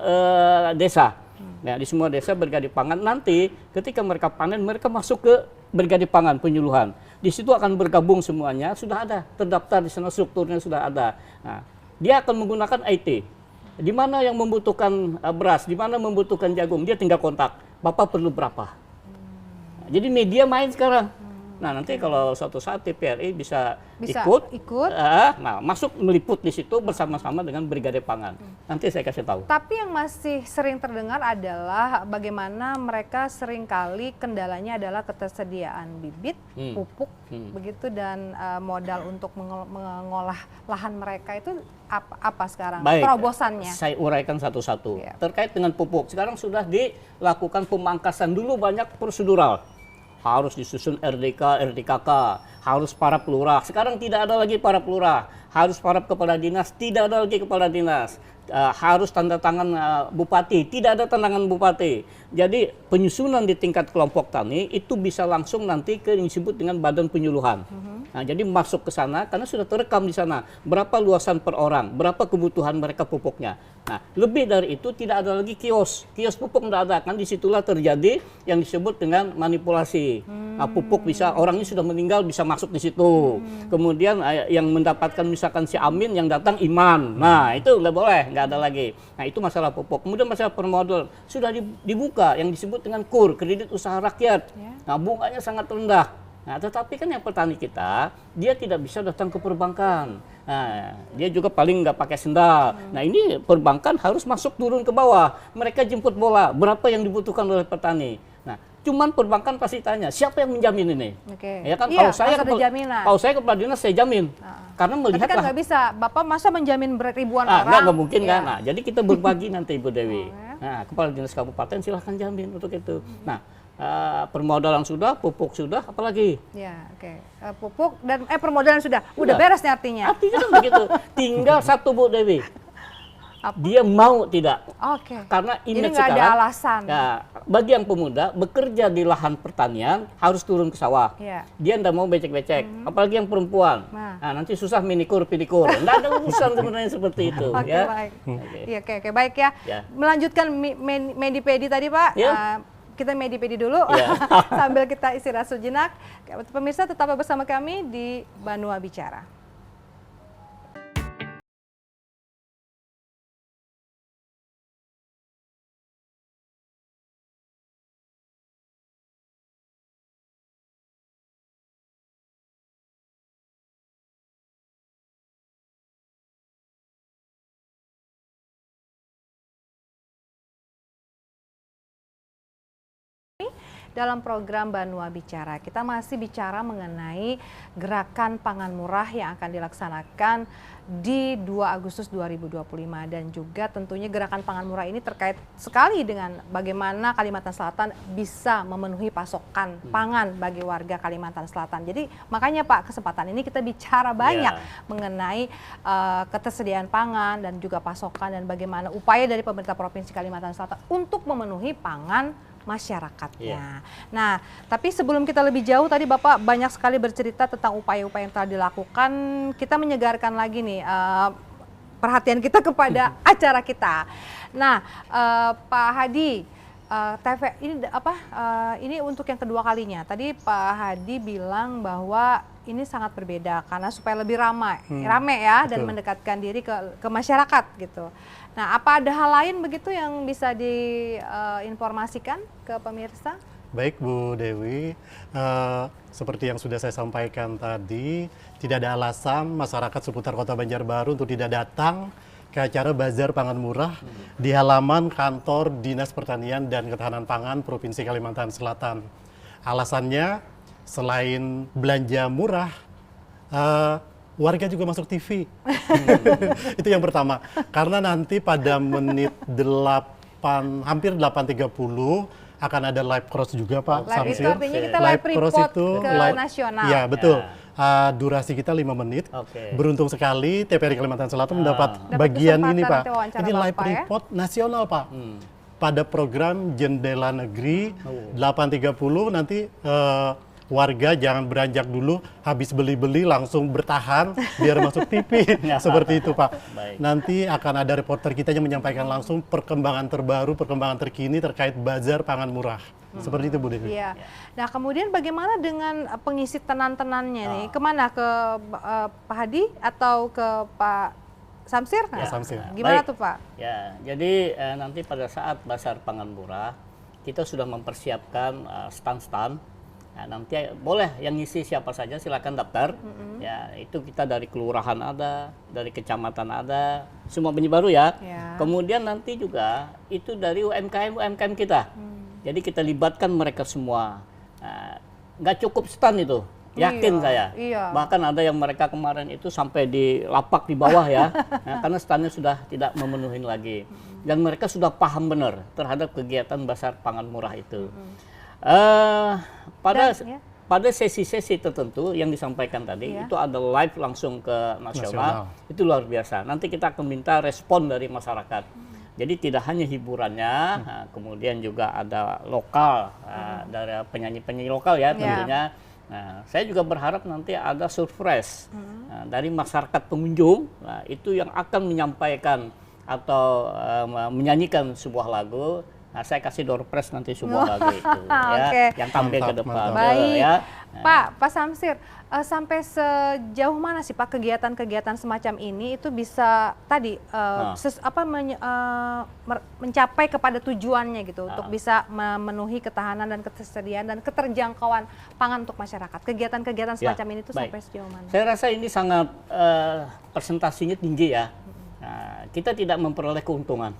desa. Nah, di semua desa brigade pangan. Nanti ketika mereka panen, mereka masuk ke brigade pangan penyuluhan. Di situ akan bergabung semuanya, sudah ada terdaftar di sana, strukturnya sudah ada. Nah, dia akan menggunakan IT. Di mana yang membutuhkan beras, di mana membutuhkan jagung, dia tinggal kontak. Bapak perlu berapa? Nah, jadi media main sekarang. Nah, nanti kalau suatu saat TPRI bisa ikut masuk meliput di situ bersama-sama dengan brigade pangan. Nanti saya kasih tahu. Tapi yang masih sering terdengar adalah bagaimana mereka seringkali kendalanya adalah ketersediaan bibit, pupuk, begitu, dan modal untuk mengolah lahan mereka itu apa sekarang? Baik, terobosannya? Saya uraikan satu-satu. Terkait dengan pupuk, sekarang sudah dilakukan pemangkasan. Dulu banyak prosedural. Harus disusun RDK, RDKK, harus para pelurah. Sekarang tidak ada lagi para pelurah, harus para kepala dinas, tidak ada lagi kepala dinas. Harus tanda tangan bupati, tidak ada tanda tangan bupati. Jadi penyusunan di tingkat kelompok tani itu bisa langsung nanti ke yang disebut dengan badan penyuluhan. Nah, jadi masuk ke sana karena sudah terekam di sana berapa luasan per orang, berapa kebutuhan mereka pupuknya. Nah, lebih dari itu tidak ada lagi kios pupuk tidak ada, kan disitulah terjadi yang disebut dengan manipulasi. Nah, pupuk bisa orangnya sudah meninggal bisa masuk di situ. Kemudian yang mendapatkan misalkan si Amin yang datang Iman. Nah, itu nggak boleh, nggak ada lagi. Nah, itu masalah pupuk. Kemudian masalah permodal sudah dibuka yang disebut dengan KUR, kredit usaha rakyat. Nah, bunganya sangat rendah. Nah, tetapi kan yang petani kita, dia tidak bisa datang ke perbankan. Nah, dia juga paling nggak pakai sendal. Nah, ini perbankan harus masuk turun ke bawah. Mereka jemput bola, berapa yang dibutuhkan oleh petani. Nah, cuman perbankan pasti tanya, siapa yang menjamin ini? Oke. Ya kan, Iya, kalau saya kepala dinas, saya jamin. Karena melihat tapi kan nggak bisa, Bapak masa menjamin ribuan orang? Nggak mungkin ya. kan. Nah, jadi kita berbagi nanti Ibu Dewi. Nah, kepala dinas kabupaten silahkan jamin untuk itu. Nah, permodalan sudah, pupuk sudah, apalagi? Ya, oke. Pupuk dan permodalan sudah beres nih artinya. Artinya kan begitu. Tinggal satu Bu Dewi. Dia mau tidak? Oke. Karena ini image nggak ada sekarang, alasan. Ya, bagi yang pemuda bekerja di lahan pertanian harus turun ke sawah. Ya. Dia ndak mau becek-becek, apalagi yang perempuan. Nah. Nanti susah minikur, pedikur. Nggak ada urusan sebenarnya seperti itu. Oke, Ya. baik. Iya, oke, baik ya. Melanjutkan Medipedi tadi, Pak. Ya. Kita Medipedi dulu sambil kita istirahat sejenak. Pemirsa tetap bersama kami di Banua Bicara. Dalam program Banua Bicara, kita masih bicara mengenai gerakan pangan murah yang akan dilaksanakan di 2 Agustus 2025 dan juga tentunya gerakan pangan murah ini terkait sekali dengan bagaimana Kalimantan Selatan bisa memenuhi pasokan pangan bagi warga Kalimantan Selatan. Jadi makanya Pak, kesempatan ini kita bicara banyak mengenai ketersediaan pangan dan juga pasokan dan bagaimana upaya dari pemerintah Provinsi Kalimantan Selatan untuk memenuhi pangan masyarakatnya. Nah, tapi sebelum kita lebih jauh, tadi Bapak banyak sekali bercerita tentang upaya-upaya yang telah dilakukan. Kita menyegarkan lagi nih perhatian kita kepada acara kita. Nah, Pak Hadi, ini untuk yang kedua kalinya. Tadi Pak Hadi bilang bahwa ini sangat berbeda karena supaya lebih rame ya, dan mendekatkan diri ke masyarakat gitu. Nah, apa ada hal lain begitu yang bisa diinformasikan ke pemirsa? Baik Bu Dewi, seperti yang sudah saya sampaikan tadi, tidak ada alasan masyarakat seputar Kota Banjarbaru untuk tidak datang ke acara Bazar Pangan Murah di halaman kantor Dinas Pertanian dan Ketahanan Pangan Provinsi Kalimantan Selatan. Alasannya, selain belanja murah, warga juga masuk TV. Itu yang pertama. Karena nanti pada menit 8, hampir 8.30 akan ada live cross juga Pak Live Samsir. itu artinya kita live report ke nasional. Ya betul. Durasi kita 5 menit. Beruntung sekali TPRI Kalimantan Selatan mendapat bagian ini Pak. Ini live report nasional Pak. Pada program Jendela Negeri 8.30 nanti warga jangan beranjak dulu, habis beli-beli langsung bertahan biar masuk TV. Seperti itu Pak. Nanti akan ada reporter kita yang menyampaikan langsung perkembangan terbaru, perkembangan terkini terkait Bazar Pangan Murah. Seperti itu Bu Devi. Iya. Nah, kemudian bagaimana dengan pengisi tenan-tenannya nih? Kemana? Ke Pak Hadi atau ke Pak Samsir? Nah, Samsir. Gimana tuh Pak? Ya, jadi nanti pada saat Bazar Pangan Murah kita sudah mempersiapkan stand-stand. Nah, nanti boleh yang ngisi siapa saja silakan daftar. Ya, itu kita dari kelurahan ada, dari kecamatan ada, semua penyebaru ya. Kemudian nanti juga itu dari UMKM kita. Jadi kita libatkan mereka semua. Nggak cukup stand itu, yakin saya. Bahkan ada yang mereka kemarin itu sampai di lapak di bawah ya, karena standnya sudah tidak memenuhi lagi. Dan mereka sudah paham benar terhadap kegiatan Bazar Pangan Murah itu. Pada sesi-sesi tertentu yang disampaikan tadi itu ada live langsung ke nasional. Itu luar biasa. Nanti kita akan minta respon dari masyarakat. Jadi tidak hanya hiburannya, kemudian juga ada lokal dari penyanyi-penyanyi lokal ya tentunya. Nah, saya juga berharap nanti ada surprise dari masyarakat pengunjung. Nah, itu yang akan menyampaikan atau menyanyikan sebuah lagu. Nah, saya kasih door prize nanti sebuah lagu itu ya, yang tampil ke depan. Baik. Ya. Pak Samsir, sampai sejauh mana sih Pak kegiatan-kegiatan semacam ini itu bisa tadi mencapai kepada tujuannya gitu untuk bisa memenuhi ketahanan dan ketersediaan dan keterjangkauan pangan untuk masyarakat. Kegiatan-kegiatan semacam ini itu sampai sejauh mana? Saya rasa ini sangat presentasinya tinggi ya. Nah, kita tidak memperoleh keuntungan,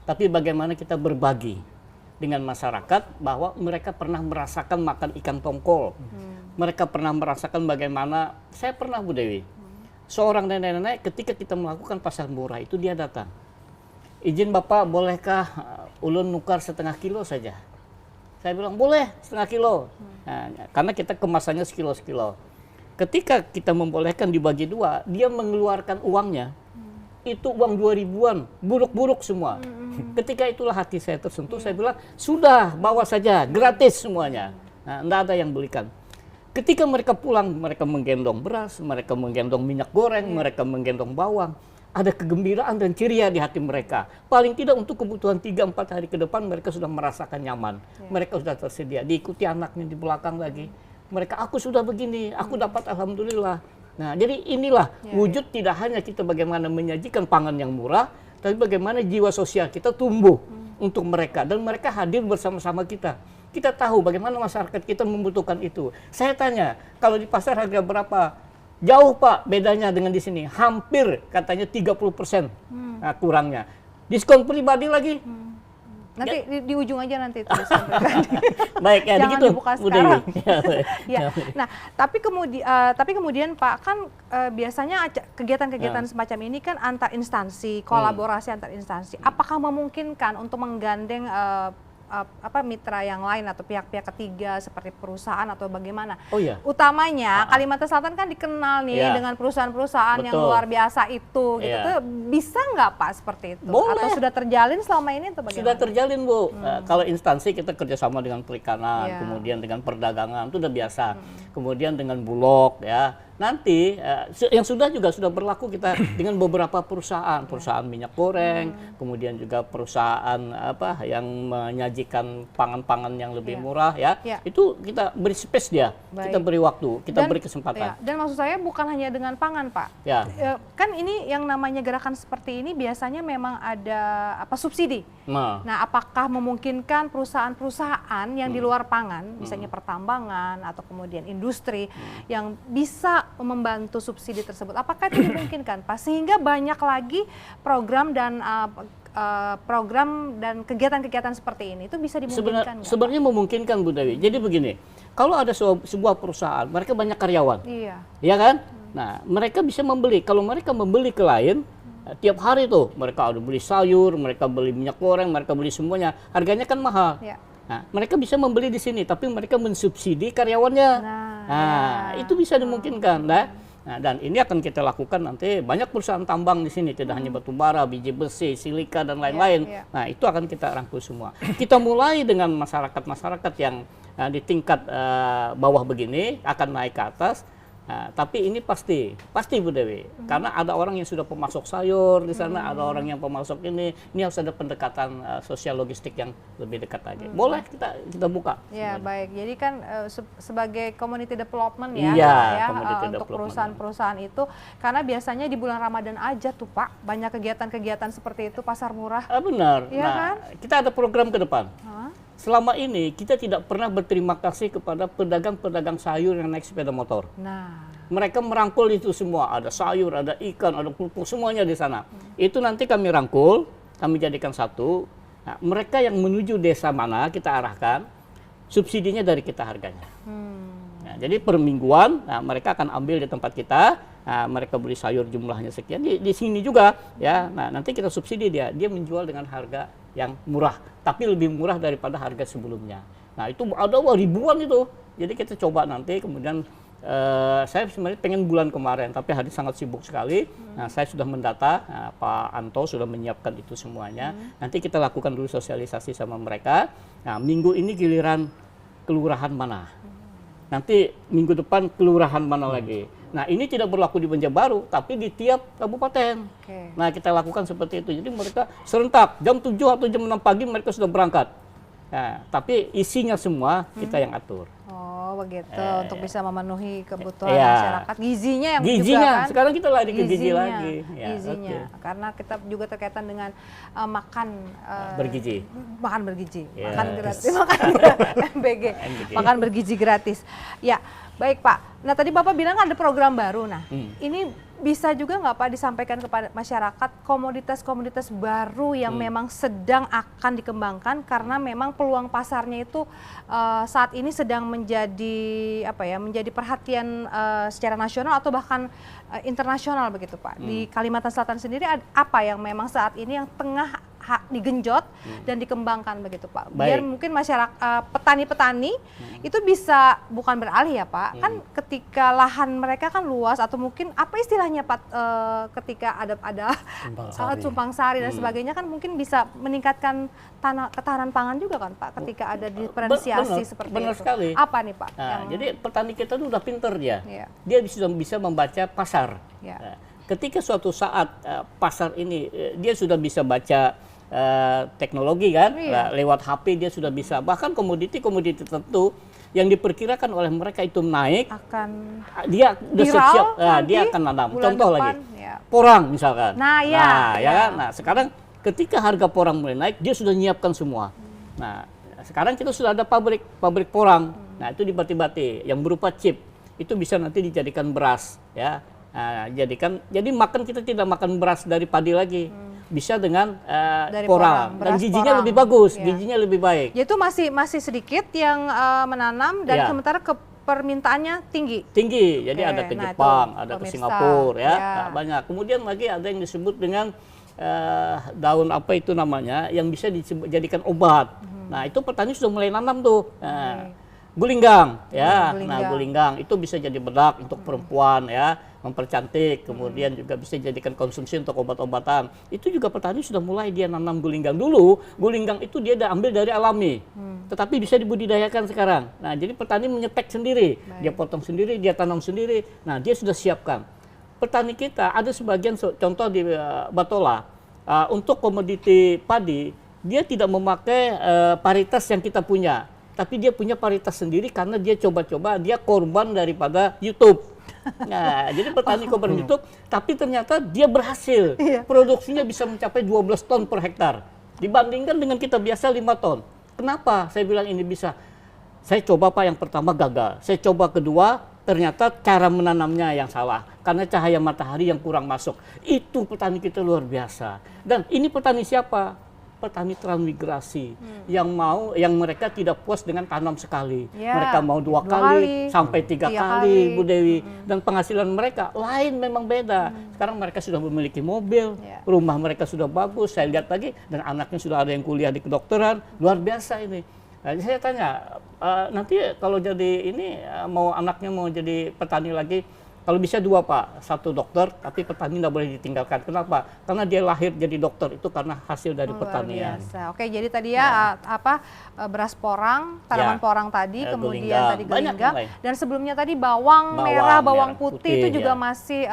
tapi bagaimana kita berbagi dengan masyarakat bahwa mereka pernah merasakan makan ikan tongkol. Mereka pernah merasakan bagaimana, saya pernah Bu Dewi, seorang nenek-nenek ketika kita melakukan pasar murah itu dia datang. Izin Bapak, bolehkah ulun nukar 1/2 kilo saja? Saya bilang boleh 1/2 kilo. Nah, karena kita kemasannya sekilo-sekilo. Ketika kita membolehkan dibagi 2, dia mengeluarkan uangnya. Itu uang 2000-an, buruk-buruk semua. Ketika itulah hati saya tersentuh, saya bilang, sudah bawa saja, gratis semuanya. Nah, enggak ada yang belikan. Ketika mereka pulang, mereka menggendong beras, mereka menggendong minyak goreng, mereka menggendong bawang. Ada kegembiraan dan ceria di hati mereka. Paling tidak untuk kebutuhan 3-4 hari ke depan, mereka sudah merasakan nyaman. Mereka sudah tersedia, diikuti anaknya di belakang lagi. Mereka, aku sudah begini, aku dapat alhamdulillah. Nah, jadi inilah wujud tidak hanya kita bagaimana menyajikan pangan yang murah, tapi bagaimana jiwa sosial kita tumbuh untuk mereka. Dan mereka hadir bersama-sama kita. Kita tahu bagaimana masyarakat kita membutuhkan itu. Saya tanya, kalau di pasar harga berapa? Jauh Pak bedanya dengan di sini. Hampir katanya 30% kurangnya. Diskon pribadi lagi. Nanti di ujung aja nanti itu. Baik ya, jangan begitu, dibuka sekarang. Nah, tapi kemudian Pak kan biasanya kegiatan-kegiatan semacam ini kan antar instansi, kolaborasi antar instansi. Apakah memungkinkan untuk menggandeng mitra yang lain atau pihak-pihak ketiga seperti perusahaan atau bagaimana? Utamanya Kalimantan Selatan kan dikenal nih dengan perusahaan-perusahaan yang luar biasa itu. Gitu. Bisa nggak Pak seperti itu? Boleh. Atau sudah terjalin selama ini atau bagaimana? Sudah terjalin Bu. Kalau instansi kita kerjasama dengan perikanan, kemudian dengan perdagangan itu udah biasa. Kemudian dengan Bulog ya. Nanti yang sudah berlaku kita dengan beberapa perusahaan minyak goreng, kemudian juga perusahaan yang menyajikan pangan-pangan yang lebih murah ya. Itu kita beri space dia, kita beri waktu, kita beri kesempatan. Dan maksud saya bukan hanya dengan pangan Pak. Kan ini yang namanya gerakan seperti ini biasanya memang ada subsidi. Nah, apakah memungkinkan perusahaan-perusahaan yang di luar pangan, misalnya pertambangan atau kemudian industri yang bisa membantu subsidi tersebut. Apakah itu dimungkinkan Pak? Sehingga banyak lagi program dan kegiatan-kegiatan seperti ini itu bisa dimungkinkan. Sebenarnya memungkinkan Bu Dewi. Jadi begini, kalau ada sebuah perusahaan, mereka banyak karyawan. Iya kan? Nah, mereka bisa membeli. Kalau mereka membeli ke lain, tiap hari tuh mereka ada beli sayur, mereka beli minyak goreng, mereka beli semuanya. Harganya kan mahal. Nah, mereka bisa membeli di sini, tapi mereka mensubsidi karyawannya. Itu bisa dimungkinkan, Nah, dan ini akan kita lakukan nanti. Banyak perusahaan tambang di sini, tidak hanya batu bara, biji besi, silika dan lain-lain. Nah, itu akan kita rangkul semua. Kita mulai dengan masyarakat yang di tingkat bawah begini akan naik ke atas. Nah, tapi ini pasti Bu Dewi, karena ada orang yang sudah pemasok sayur di sana, ada orang yang pemasok ini harus ada pendekatan sosial logistik yang lebih dekat lagi. Boleh kita buka. Ya baik, jadi kan sebagai community development untuk perusahaan-perusahaan itu, karena biasanya di bulan Ramadan aja tuh Pak, banyak kegiatan-kegiatan seperti itu, pasar murah. Benar. Ya, kan? Kita ada program ke depan. Selama ini kita tidak pernah berterima kasih kepada pedagang-pedagang sayur yang naik sepeda motor. Mereka merangkul itu semua, ada sayur, ada ikan, ada kerupuk, semuanya di sana. Itu nanti kami rangkul, kami jadikan satu. Nah, mereka yang menuju desa mana kita arahkan, subsidinya dari kita harganya. Nah, jadi per mingguan, mereka akan ambil di tempat kita. Mereka beli sayur jumlahnya sekian di sini juga ya. Nah, nanti kita subsidi dia menjual dengan harga yang murah, tapi lebih murah daripada harga sebelumnya. Nah, itu ada ribuan itu. Jadi kita coba nanti, kemudian saya sebenarnya pengen bulan kemarin, tapi hari sangat sibuk sekali. Nah, saya sudah mendata, Pak Anto sudah menyiapkan itu semuanya. Nanti kita lakukan dulu sosialisasi sama mereka. Nah, minggu ini giliran kelurahan mana. Nanti minggu depan kelurahan mana lagi. Nah, ini tidak berlaku di Banjarbaru, tapi di tiap kabupaten. Nah, kita lakukan seperti itu. Jadi mereka serentak, jam 7 atau jam 6 pagi mereka sudah berangkat. Nah, tapi isinya semua kita yang atur. begitu untuk bisa memenuhi kebutuhan masyarakat. Gizinya yang juga kan. Sekarang kita lari ke gizi lagi. Gizinya. Karena kita juga terkaitan dengan makan bergizi. Makan bergizi. Makan gratis. Makan MBG. Makan bergizi gratis. Ya, baik Pak. Nah tadi Bapak bilang ada program baru. Nah ini bisa juga nggak Pak disampaikan kepada masyarakat komoditas-komoditas baru yang memang sedang akan dikembangkan karena memang peluang pasarnya itu saat ini sedang menjadi menjadi perhatian secara nasional atau bahkan internasional begitu Pak. Di Kalimantan Selatan sendiri apa yang memang saat ini yang tengah digenjot dan dikembangkan begitu Pak. Biar mungkin masyarakat petani-petani itu bisa bukan beralih ya Pak. Kan ketika lahan mereka kan luas atau mungkin apa istilahnya Pak ketika ada tumpang sari dan sebagainya kan mungkin bisa meningkatkan ketahanan pangan juga kan Pak ketika ada diferensiasi seperti benar itu. Sekali. Apa nih Pak? Nah, jadi petani kita itu udah pinter dia. Dia sudah bisa membaca pasar. Nah, ketika suatu saat pasar ini dia sudah bisa baca teknologi kan, lewat HP dia sudah bisa, bahkan komoditi-komoditi tertentu yang diperkirakan oleh mereka itu naik, dia udah siap-siap, dia akan nanam. Contoh depan, lagi, porang misalkan. Nah, sekarang ketika harga porang mulai naik, dia sudah menyiapkan semua. Nah, sekarang kita sudah ada pabrik porang. Nah, itu dibati-bati yang berupa chip. Itu bisa nanti dijadikan beras, ya. Nah, jadi makan kita tidak makan beras dari padi lagi. Bisa dengan porang dan gizinya lebih bagus, gizinya lebih baik. Yaitu masih sedikit yang menanam dan sementara permintaannya tinggi. Jadi ada ke Jepang, ada ke Singapura banyak. Kemudian lagi ada yang disebut dengan daun apa itu namanya yang bisa dijadikan obat. Nah, itu petani sudah mulai nanam tuh. Gulinggang Nah, gulinggang itu bisa jadi bedak untuk perempuan mempercantik, kemudian juga bisa dijadikan konsumsi untuk obat-obatan. Itu juga petani sudah mulai dia nanam gulinggang dulu. Gulinggang itu dia ambil dari alami, tetapi bisa dibudidayakan sekarang. Nah, jadi petani menyetek sendiri, dia potong sendiri, dia tanam sendiri. Nah, dia sudah siapkan. Petani kita ada sebagian contoh di Batola untuk komoditi padi, dia tidak memakai paritas yang kita punya, tapi dia punya paritas sendiri karena dia coba-coba, dia korban daripada YouTube. Nah, jadi petani korban YouTube, tapi ternyata dia berhasil. Produksinya bisa mencapai 12 ton per hektar. Dibandingkan dengan kita biasa 5 ton. Kenapa saya bilang ini bisa? Saya coba Pak yang pertama gagal. Saya coba kedua, ternyata cara menanamnya yang salah. Karena cahaya matahari yang kurang masuk. Itu petani kita luar biasa. Dan ini petani siapa? Petani transmigrasi yang mereka tidak puas dengan tanam sekali, mereka mau dua kali sampai tiga kali, Bu Dewi, dan penghasilan mereka lain memang beda. Sekarang mereka sudah memiliki mobil, rumah mereka sudah bagus, saya lihat lagi, dan anaknya sudah ada yang kuliah di kedokteran, luar biasa ini. Nah, saya tanya, nanti kalau jadi ini anaknya mau jadi petani lagi. Kalau bisa 2 Pak, 1 dokter, tapi petani tidak boleh ditinggalkan. Kenapa? Karena dia lahir jadi dokter itu karena hasil dari pertanian. Biasa. Oke, jadi tadi beras porang, tanaman porang tadi, kemudian tadi gulinggang, dan sebelumnya tadi bawang merah, bawang putih itu juga masih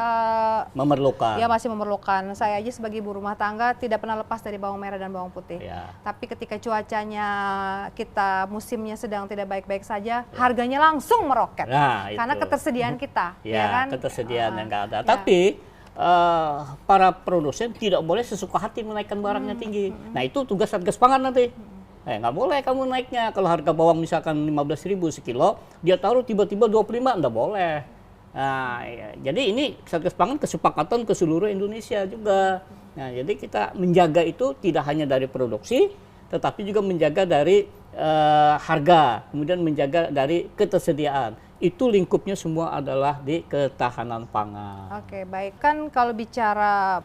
memerlukan. Ya masih memerlukan. Saya aja sebagai ibu rumah tangga tidak pernah lepas dari bawang merah dan bawang putih. Tapi ketika cuacanya kita musimnya sedang tidak baik-baik saja, harganya langsung meroket. Karena ketersediaan kita, ya kan? Ketersediaan yang nggak ada. Tapi para produsen tidak boleh sesuka hati menaikkan barangnya tinggi. Nah, itu tugas Satgas Pangan nanti. Nggak boleh kamu naiknya. Kalau harga bawang misalkan 15.000 sekilo, dia taruh tiba-tiba 25, nggak boleh. Nah, jadi ini Satgas Pangan kesepakatan ke seluruh Indonesia juga. Nah, jadi kita menjaga itu tidak hanya dari produksi, tetapi juga menjaga dari harga, kemudian menjaga dari ketersediaan. Itu lingkupnya semua adalah di ketahanan pangan. Oke, baik. Kan kalau bicara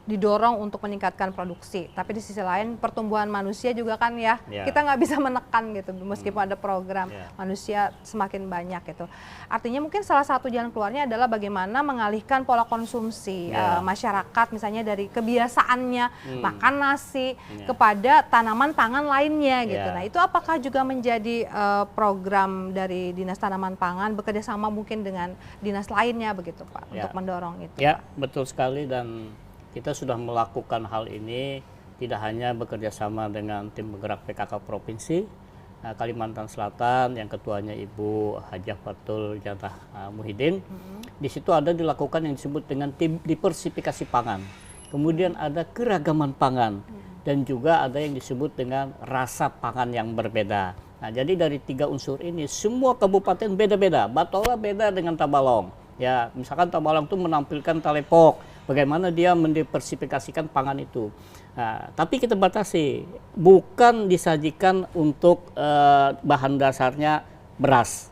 didorong untuk meningkatkan produksi, tapi di sisi lain pertumbuhan manusia juga kan kita nggak bisa menekan gitu, meskipun ada program manusia semakin banyak gitu. Artinya mungkin salah satu jalan keluarnya adalah bagaimana mengalihkan pola konsumsi masyarakat, misalnya dari kebiasaannya makan nasi kepada tanaman pangan lainnya gitu. Nah, itu apakah juga menjadi program dari Dinas Tanaman Pangan bekerja sama mungkin dengan dinas lainnya begitu Pak untuk mendorong itu? Pak? Betul sekali, dan kita sudah melakukan hal ini tidak hanya bekerja sama dengan tim bergerak PKK Provinsi, Kalimantan Selatan, yang ketuanya Ibu Hajah Fatul Jatah Muhyiddin. Di situ ada dilakukan yang disebut dengan diversifikasi pangan. Kemudian ada keragaman pangan dan juga ada yang disebut dengan rasa pangan yang berbeda. Nah, jadi dari 3 unsur ini semua kabupaten beda-beda. Batola beda dengan Tabalong. Ya, misalkan Tabalong itu menampilkan talepok, bagaimana dia mendiversifikasikan pangan itu. Nah, tapi kita batasi, bukan disajikan untuk bahan dasarnya beras,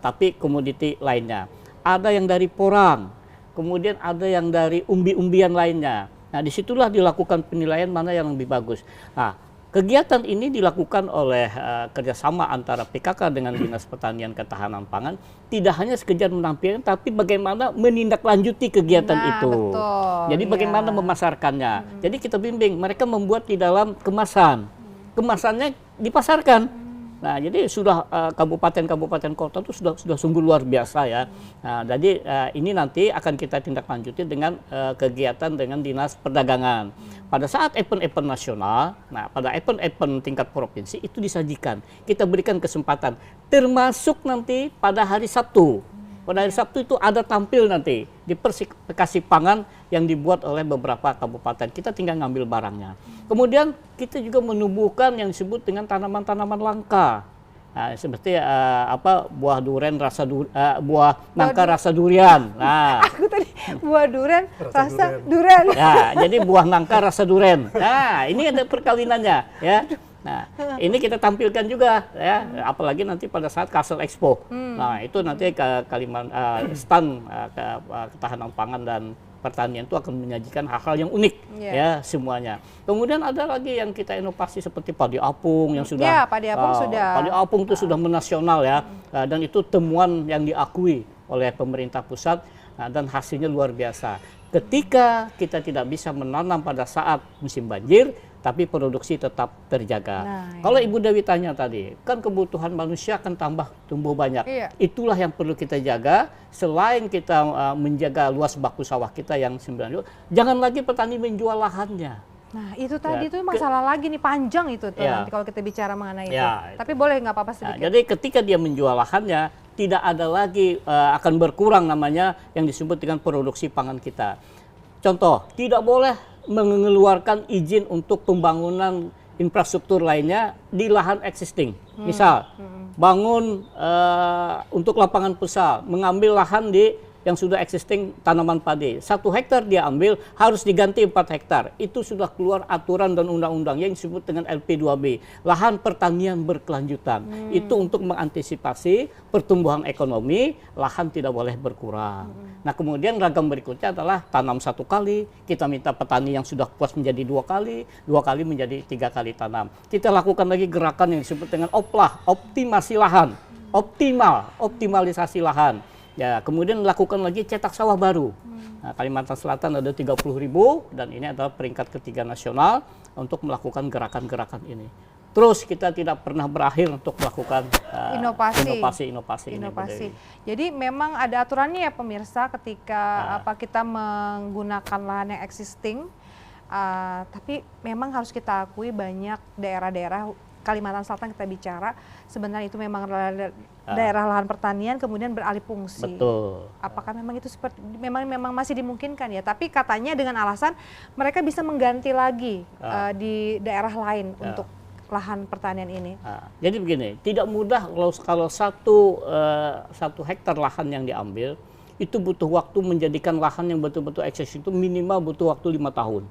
tapi komoditi lainnya. Ada yang dari porang, kemudian ada yang dari umbi-umbian lainnya. Nah, disitulah dilakukan penilaian mana yang lebih bagus. Nah, kegiatan ini dilakukan oleh kerjasama antara PKK dengan Dinas Pertanian Ketahanan Pangan, tidak hanya sekedar menampilkan, tapi bagaimana menindaklanjuti kegiatan itu. Betul, jadi bagaimana memasarkannya. Jadi kita bimbing, mereka membuat di dalam kemasan. Kemasannya dipasarkan. Nah, jadi sudah kabupaten-kabupaten kota itu sudah sungguh luar biasa ya. Nah, jadi ini nanti akan kita tindak lanjuti dengan kegiatan dengan Dinas Perdagangan. Pada saat event-event nasional, nah pada event-event tingkat provinsi itu disajikan. Kita berikan kesempatan, termasuk nanti pada hari Sabtu. Pada hari Sabtu itu ada tampil nanti diversifikasi pangan yang dibuat oleh beberapa kabupaten. Kita tinggal ngambil barangnya. Kemudian kita juga menumbuhkan yang disebut dengan tanaman-tanaman langka. Nah, seperti buah duren buah nangka rasa durian. Nah, aku tadi buah duren rasa duren. Ya, jadi buah nangka rasa duren. Nah, ini ada perkawinannya ya. Nah, ini kita tampilkan juga ya, apalagi nanti pada saat Kasel Expo. Nah, itu nanti stand ketahanan pangan dan pertanian itu akan menyajikan hal-hal yang unik ya semuanya. Kemudian ada lagi yang kita inovasi seperti padi apung yang sudah padi apung itu sudah menasional ya, dan itu temuan yang diakui oleh pemerintah pusat dan hasilnya luar biasa. Ketika kita tidak bisa menanam pada saat musim banjir, tapi produksi tetap terjaga. Kalau Ibu Dewi tanya tadi, kan kebutuhan manusia akan tumbuh banyak. Itulah yang perlu kita jaga. Selain kita menjaga luas baku sawah kita yang 9, jangan lagi petani menjual lahannya. Nah, itu tadi tuh masalah lagi nih, panjang itu tuh nanti kalau kita bicara mengenai itu. Tapi boleh nggak apa-apa sedikit. Jadi ketika dia menjual lahannya, tidak ada lagi akan berkurang namanya yang disebut dengan produksi pangan kita. Contoh, tidak boleh mengeluarkan izin untuk pembangunan infrastruktur lainnya di lahan existing. Misal, bangun untuk lapangan futsal, mengambil lahan yang sudah existing tanaman padi. 1 hektar dia ambil, harus diganti 4 hektar. Itu sudah keluar aturan dan undang-undang yang disebut dengan LP2B. Lahan pertanian berkelanjutan. Itu untuk mengantisipasi pertumbuhan ekonomi, lahan tidak boleh berkurang. Nah, kemudian ragam berikutnya adalah tanam 1 kali. Kita minta petani yang sudah puas menjadi 2 kali, 2 kali menjadi 3 kali tanam. Kita lakukan lagi gerakan yang disebut dengan OPLAH, optimasi lahan. Optimalisasi lahan. Ya, kemudian lakukan lagi cetak sawah baru. Nah, Kalimantan Selatan ada 30.000 dan ini adalah peringkat ketiga nasional untuk melakukan gerakan-gerakan ini. Terus kita tidak pernah berakhir untuk melakukan inovasi. Jadi memang ada aturannya ya pemirsa ketika kita menggunakan lahan yang existing. Tapi memang harus kita akui banyak daerah-daerah Kalimantan Selatan kita bicara sebenarnya itu memang daerah lahan pertanian kemudian beralih fungsi. Betul. Apakah memang itu seperti memang masih dimungkinkan ya? Tapi katanya dengan alasan mereka bisa mengganti lagi di daerah lain untuk lahan pertanian ini. Jadi begini, tidak mudah kalau satu hektar lahan yang diambil itu butuh waktu menjadikan lahan yang betul-betul eksis itu minimal butuh waktu 5 tahun.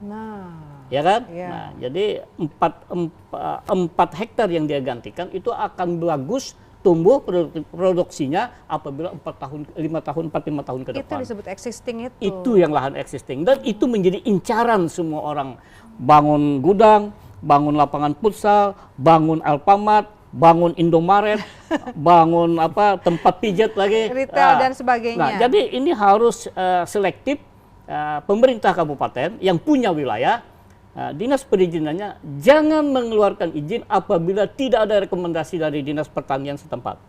Ya kan? Nah, jadi 4 hektar yang dia gantikan itu akan bagus tumbuh produksinya apabila 5 tahun ke depan. Itu disebut existing itu. Itu yang lahan existing dan itu menjadi incaran semua orang. Bangun gudang, bangun lapangan futsal, bangun Alfamart, bangun Indomaret, bangun tempat pijat lagi, retail dan sebagainya. Nah, jadi ini harus selektif. Pemerintah kabupaten yang punya wilayah, dinas perizinannya jangan mengeluarkan izin apabila tidak ada rekomendasi dari dinas pertanian setempat.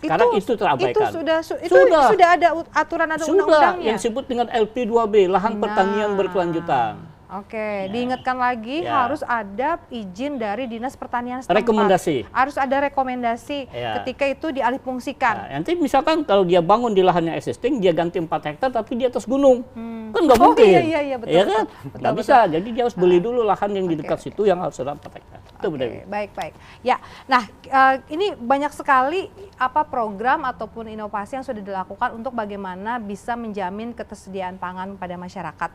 Sekarang itu terabaikan. Itu sudah ada aturan, ada undang-undangnya. Yang disebut dengan LP2B, lahan pertanian berkelanjutan. Oke, diingatkan lagi Ya. harus ada izin dari Dinas Pertanian setempat. Rekomendasi. Harus ada rekomendasi Ya. ketika itu dialihfungsikan. Nah, nanti misalkan kalau dia bangun di lahan yang existing, dia ganti 4 hektar tapi di atas gunung. Kan nggak Oh, mungkin. iya, betul, Iya betul, kan? betul, Nggak betul. bisa. Jadi dia harus beli dulu lahan yang di dekat situ yang harus ada 4 hektar. Itu Oke, benar. baik. Ya, nah ini banyak sekali program ataupun inovasi yang sudah dilakukan untuk bagaimana bisa menjamin ketersediaan pangan pada masyarakat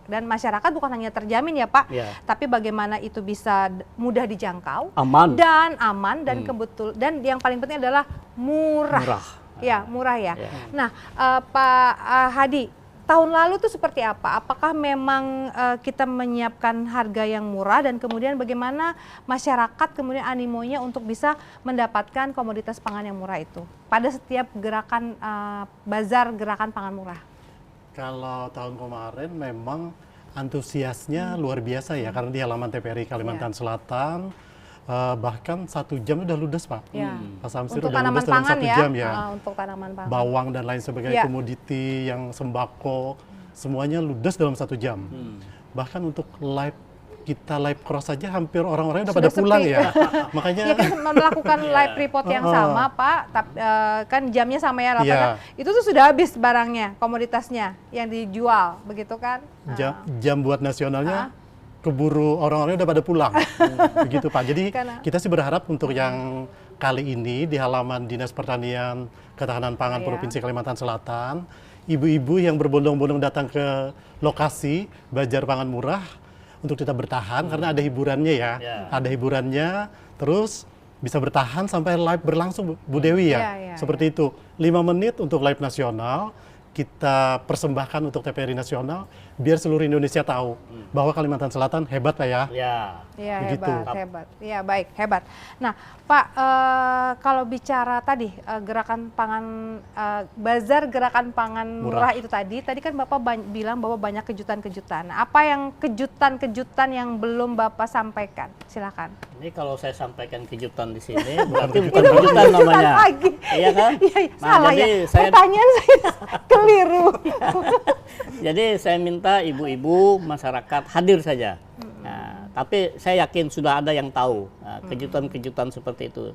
dan masyarakat bukan hanya terjamin ya Pak, Ya. tapi bagaimana itu bisa mudah dijangkau, Aman. dan aman dan dan yang paling penting adalah murah. Murah. Ya, murah ya. Ya. Nah, Pak Hadi, tahun lalu tuh seperti apa? Apakah memang kita menyiapkan harga yang murah dan kemudian bagaimana masyarakat kemudian animonya untuk bisa mendapatkan komoditas pangan yang murah itu pada setiap gerakan bazar gerakan pangan murah? Kalau tahun kemarin memang antusiasnya luar biasa ya, karena di halaman TPRI Kalimantan Selatan bahkan 1 jam udah ludes Pak. Ya. Pak Samsir Untuk udah tanaman ludes dalam pangan 1 ya, jam ya. untuk tanaman pangan. Bawang dan lain sebagainya, Ya. komoditi yang sembako, semuanya ludes dalam 1 jam. Bahkan untuk live cross saja hampir orang-orangnya udah Sudah pada pulang sepi. ya. Makanya Ya kan melakukan live report yang sama Pak, kan jamnya sama ya, Iya. itu tuh sudah habis barangnya, komoditasnya yang dijual, begitu kan? jam buat nasionalnya keburu orang-orangnya udah pada pulang. Begitu Pak. Jadi Karena- kita sih berharap untuk yang kali ini di halaman Dinas Pertanian Ketahanan Pangan Iya. Provinsi Kalimantan Selatan, ibu-ibu yang berbondong-bondong datang ke lokasi Bazar Pangan Murah untuk kita bertahan karena ada hiburannya ya. Ya. Ada hiburannya, terus bisa bertahan sampai live berlangsung Bu Dewi ya. Ya, Seperti itu. 5 menit untuk live nasional kita persembahkan untuk TPRI nasional biar seluruh Indonesia tahu bahwa Kalimantan Selatan hebat Pak ya. Ya. Iya, Begitu. hebat. Iya, baik, hebat. Nah, Pak, kalau bicara tadi gerakan pangan bazar gerakan pangan murah itu tadi kan Bapak bilang bahwa banyak kejutan-kejutan. Apa yang kejutan-kejutan yang belum Bapak sampaikan? Silakan. Ini kalau saya sampaikan kejutan di sini berarti bukan kejutan namanya. Lagi. Iya kan? Iya, Nah, salah jadi ya. saya Pertanyaan saya keliru. Jadi saya minta ibu-ibu masyarakat hadir saja. Nah, tapi saya yakin sudah ada yang tahu kejutan-kejutan seperti itu.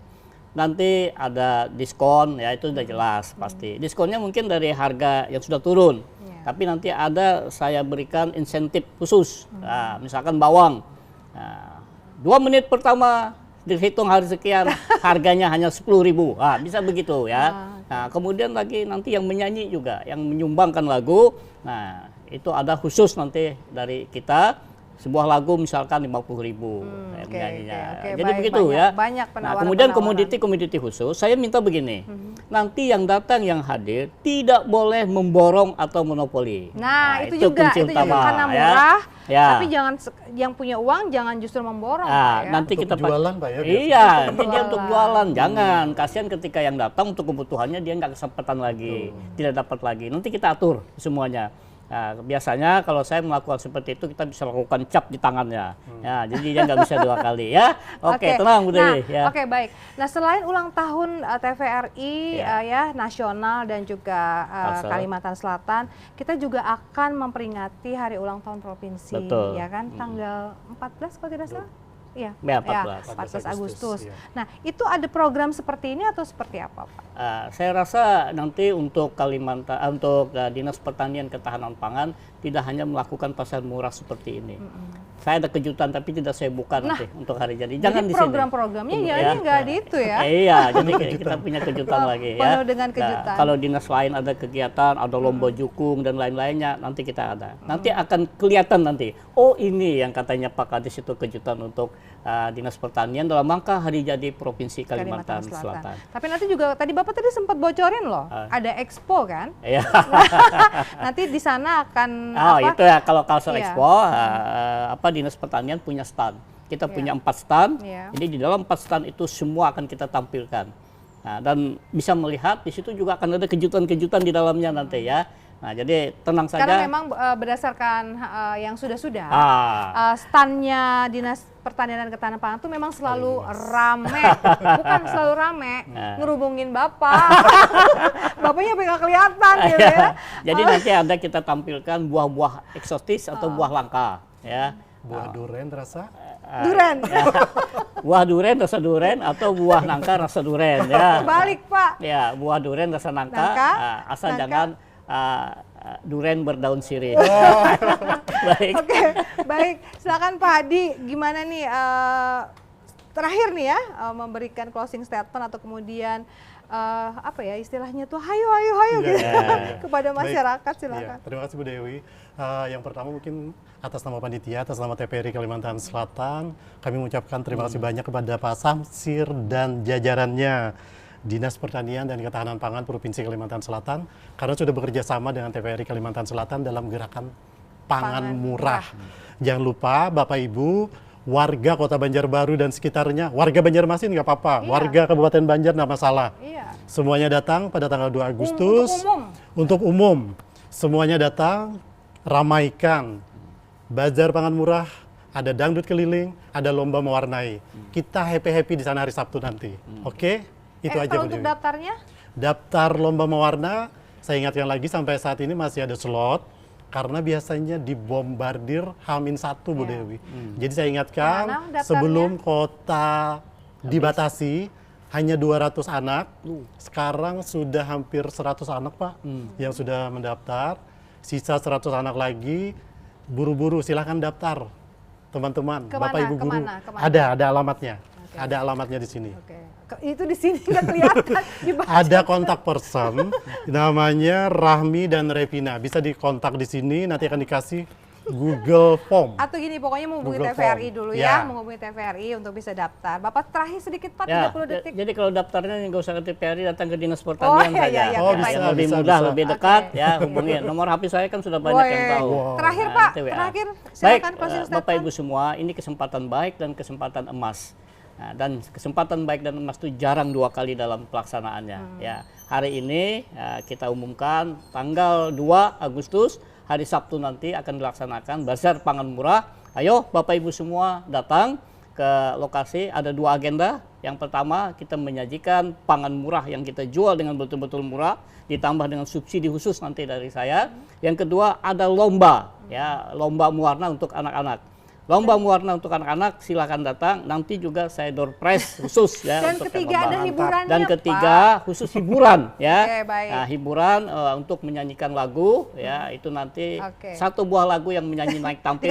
Nanti ada diskon, ya itu sudah jelas pasti. Diskonnya mungkin dari harga yang sudah turun, tapi nanti ada saya berikan insentif khusus. Nah, misalkan bawang, 2 menit pertama dihitung hari sekian, harganya hanya 10.000. Bisa begitu ya. Nah, kemudian lagi nanti yang menyanyi juga, yang menyumbangkan lagu. Nah, itu ada khusus nanti dari kita, sebuah lagu misalkan 50.000 menyanyinya. oke, Jadi baik, begitu banyak- ya. banyak Nah, penawaran- kemudian penawaran. komoditi khusus, saya minta begini. Nanti yang datang yang hadir tidak boleh memborong atau monopoli. Nah, itu juga kunci utama, karena ya. murah, Ya. tapi jangan yang punya uang jangan justru memborong. Nah, Pak, ya. nanti Untuk kita jualan, Pak, ya, biasanya. Iya, Untuk nanti dia untuk jualan. jualan. Jangan, kasihan ketika yang datang untuk kebutuhannya dia nggak kesempatan lagi, tidak dapat lagi. Nanti kita atur semuanya. Nah, biasanya kalau saya melakukan seperti itu kita bisa lakukan cap di tangannya. Ya, jadi dia nggak bisa 2 kali ya. Oke, tenang Bu Dewi. Nah, Ya. Oke, baik. Nah, selain ulang tahun TVRI ya nasional dan juga Kalsel. Kalimantan Selatan, kita juga akan memperingati hari ulang tahun provinsi, Betul. ya kan? Tanggal 14 kalau tidak salah. Iya, Ya, 14. 14 Agustus. Iya. Nah, itu ada program seperti ini atau seperti apa, Pak? Saya rasa nanti untuk untuk Dinas Pertanian Ketahanan Pangan tidak hanya melakukan pasar murah seperti ini. Saya ada kejutan tapi tidak saya buka nanti untuk hari jadi. Jangan Jadi di sini. program-programnya Ya. ya nggak di itu ya. Iya, jadi kita punya kejutan lagi ya. Penuh dengan kejutan. Nah, kalau dinas lain ada kegiatan, ada lomba jukung dan lain-lainnya, nanti kita ada. Nanti akan kelihatan nanti. Oh, ini yang katanya Pak Kadis itu kejutan untuk Dinas Pertanian dalam rangka hari jadi Provinsi Kalimantan Selatan. Tapi nanti juga Bapak tadi sempat bocorin loh, ada expo kan? Iya. Nanti di sana akan Itu ya kalau Kalsel Iya. Expo Dinas Pertanian punya stand. Kita punya 4 stand. Iya. Jadi di dalam 4 stand itu semua akan kita tampilkan. Nah, dan bisa melihat di situ juga akan ada kejutan-kejutan di dalamnya nanti ya. Nah, jadi tenang saja. Karena memang berdasarkan yang sudah-sudah, Ah. standnya Dinas Pertanian dan Ketahanan Pangan itu memang selalu rame, bukan selalu rame, ngerubungin Bapak, Bapaknya sampai nggak kelihatan gitu ya. Jadi nanti ada kita tampilkan buah-buah eksotis atau buah langka. ya. Buah durian rasa? Duren. Ya. Buah durian rasa durian atau buah nangka rasa durian ya. Balik Pak. Ya, buah durian rasa nangka, asal nangka. jangan durian berdaun sirih. Baik. Oke, baik. Silakan Pak Hadi, gimana nih terakhir nih ya memberikan closing statement atau kemudian apa ya istilahnya tuh hayo gitu kepada masyarakat, silakan. Terima kasih Bu Dewi. Yang pertama mungkin atas nama panitia, atas nama TPRI Kalimantan Selatan, kami mengucapkan terima kasih banyak kepada Pak Samsir dan jajarannya Dinas Pertanian dan Ketahanan Pangan Provinsi Kalimantan Selatan karena sudah bekerja sama dengan TPRI Kalimantan Selatan dalam gerakan pangan murah. Jangan lupa Bapak Ibu, warga Kota Banjarbaru dan sekitarnya, warga Banjarmasin nggak apa-apa, warga Kabupaten Banjar nggak masalah. Semuanya datang pada tanggal 2 Agustus untuk umum. Semuanya datang, ramaikan bazar pangan murah, ada dangdut keliling, ada lomba mewarnai. Kita happy-happy di sana hari Sabtu nanti. Oke? Itu aja kalau Bu untuk Dewi. daftarnya? Daftar lomba mewarna, saya ingatkan lagi sampai saat ini masih ada slot karena biasanya dibombardir H-1 Bu Dewi. Jadi saya ingatkan sebelum kota dibatasi hanya 200 anak, sekarang sudah hampir 100 anak Pak yang sudah mendaftar, sisa 100 anak lagi, buru-buru silahkan daftar teman-teman, Bapak Ibu guru. Kemana? Ada alamatnya. Ada alamatnya di sini. Itu di sini nggak kelihatan. Ada kontak person, namanya Rahmi dan Revina. Bisa dikontak di sini, nanti akan dikasih Google Form. Atau gini, pokoknya menghubungi Google TVRI Form. dulu Ya. menghubungi TVRI untuk bisa daftar. Bapak terakhir sedikit Pak, Ya, 30 detik. jadi kalau daftarnya nggak usah ke TPRI, datang ke Dinas Pertanian saja. iya, Oh, baik. bisa, lebih bisa, mudah, bisa. lebih dekat ya, hubungi. Nomor HP saya kan sudah banyak yang tahu. Terakhir Nah, Pak, nanti WA. terakhir Baik, silakan closing Bapak statement. Ibu semua, ini kesempatan baik dan kesempatan emas. Nah, dan kesempatan baik dan emas itu jarang dua kali dalam pelaksanaannya. Ya, hari ini kita umumkan tanggal 2 Agustus, hari Sabtu nanti akan dilaksanakan bazar pangan murah. Ayo Bapak Ibu semua datang ke lokasi, ada 2 agenda. Yang pertama, kita menyajikan pangan murah yang kita jual dengan betul-betul murah, ditambah dengan subsidi khusus nanti dari saya. Yang kedua, ada lomba, ya, lomba mewarna untuk anak-anak. Lomba mewarna untuk anak-anak, silakan datang. Nanti juga saya door prize khusus ya. Dan untuk ketiga yang ada lomba. hiburannya, Dan ketiga Pak. khusus hiburan ya. Oke, baik. Nah, hiburan untuk menyanyikan lagu ya, itu nanti satu buah lagu yang menyanyi naik tampil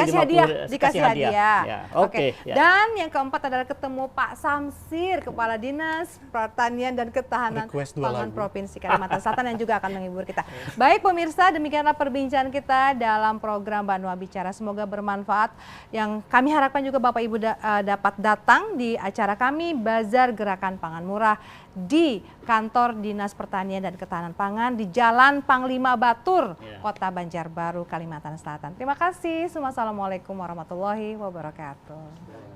dikasih hadiah. Ya, Oke. ya. Dan yang keempat adalah ketemu Pak Samsir, Kepala Dinas Pertanian dan Ketahanan Request 2 Pangan lagu. Provinsi Kalimantan Selatan yang juga akan menghibur kita. Baik pemirsa, demikianlah perbincangan kita dalam program Banua Bicara. Semoga bermanfaat. Yang kami harapkan juga Bapak Ibu dapat datang di acara kami Bazar Gerakan Pangan Murah di kantor Dinas Pertanian dan Ketahanan Pangan di Jalan Panglima Batur, Kota Banjarbaru, Kalimantan Selatan. Terima kasih. Wassalamualaikum warahmatullahi wabarakatuh.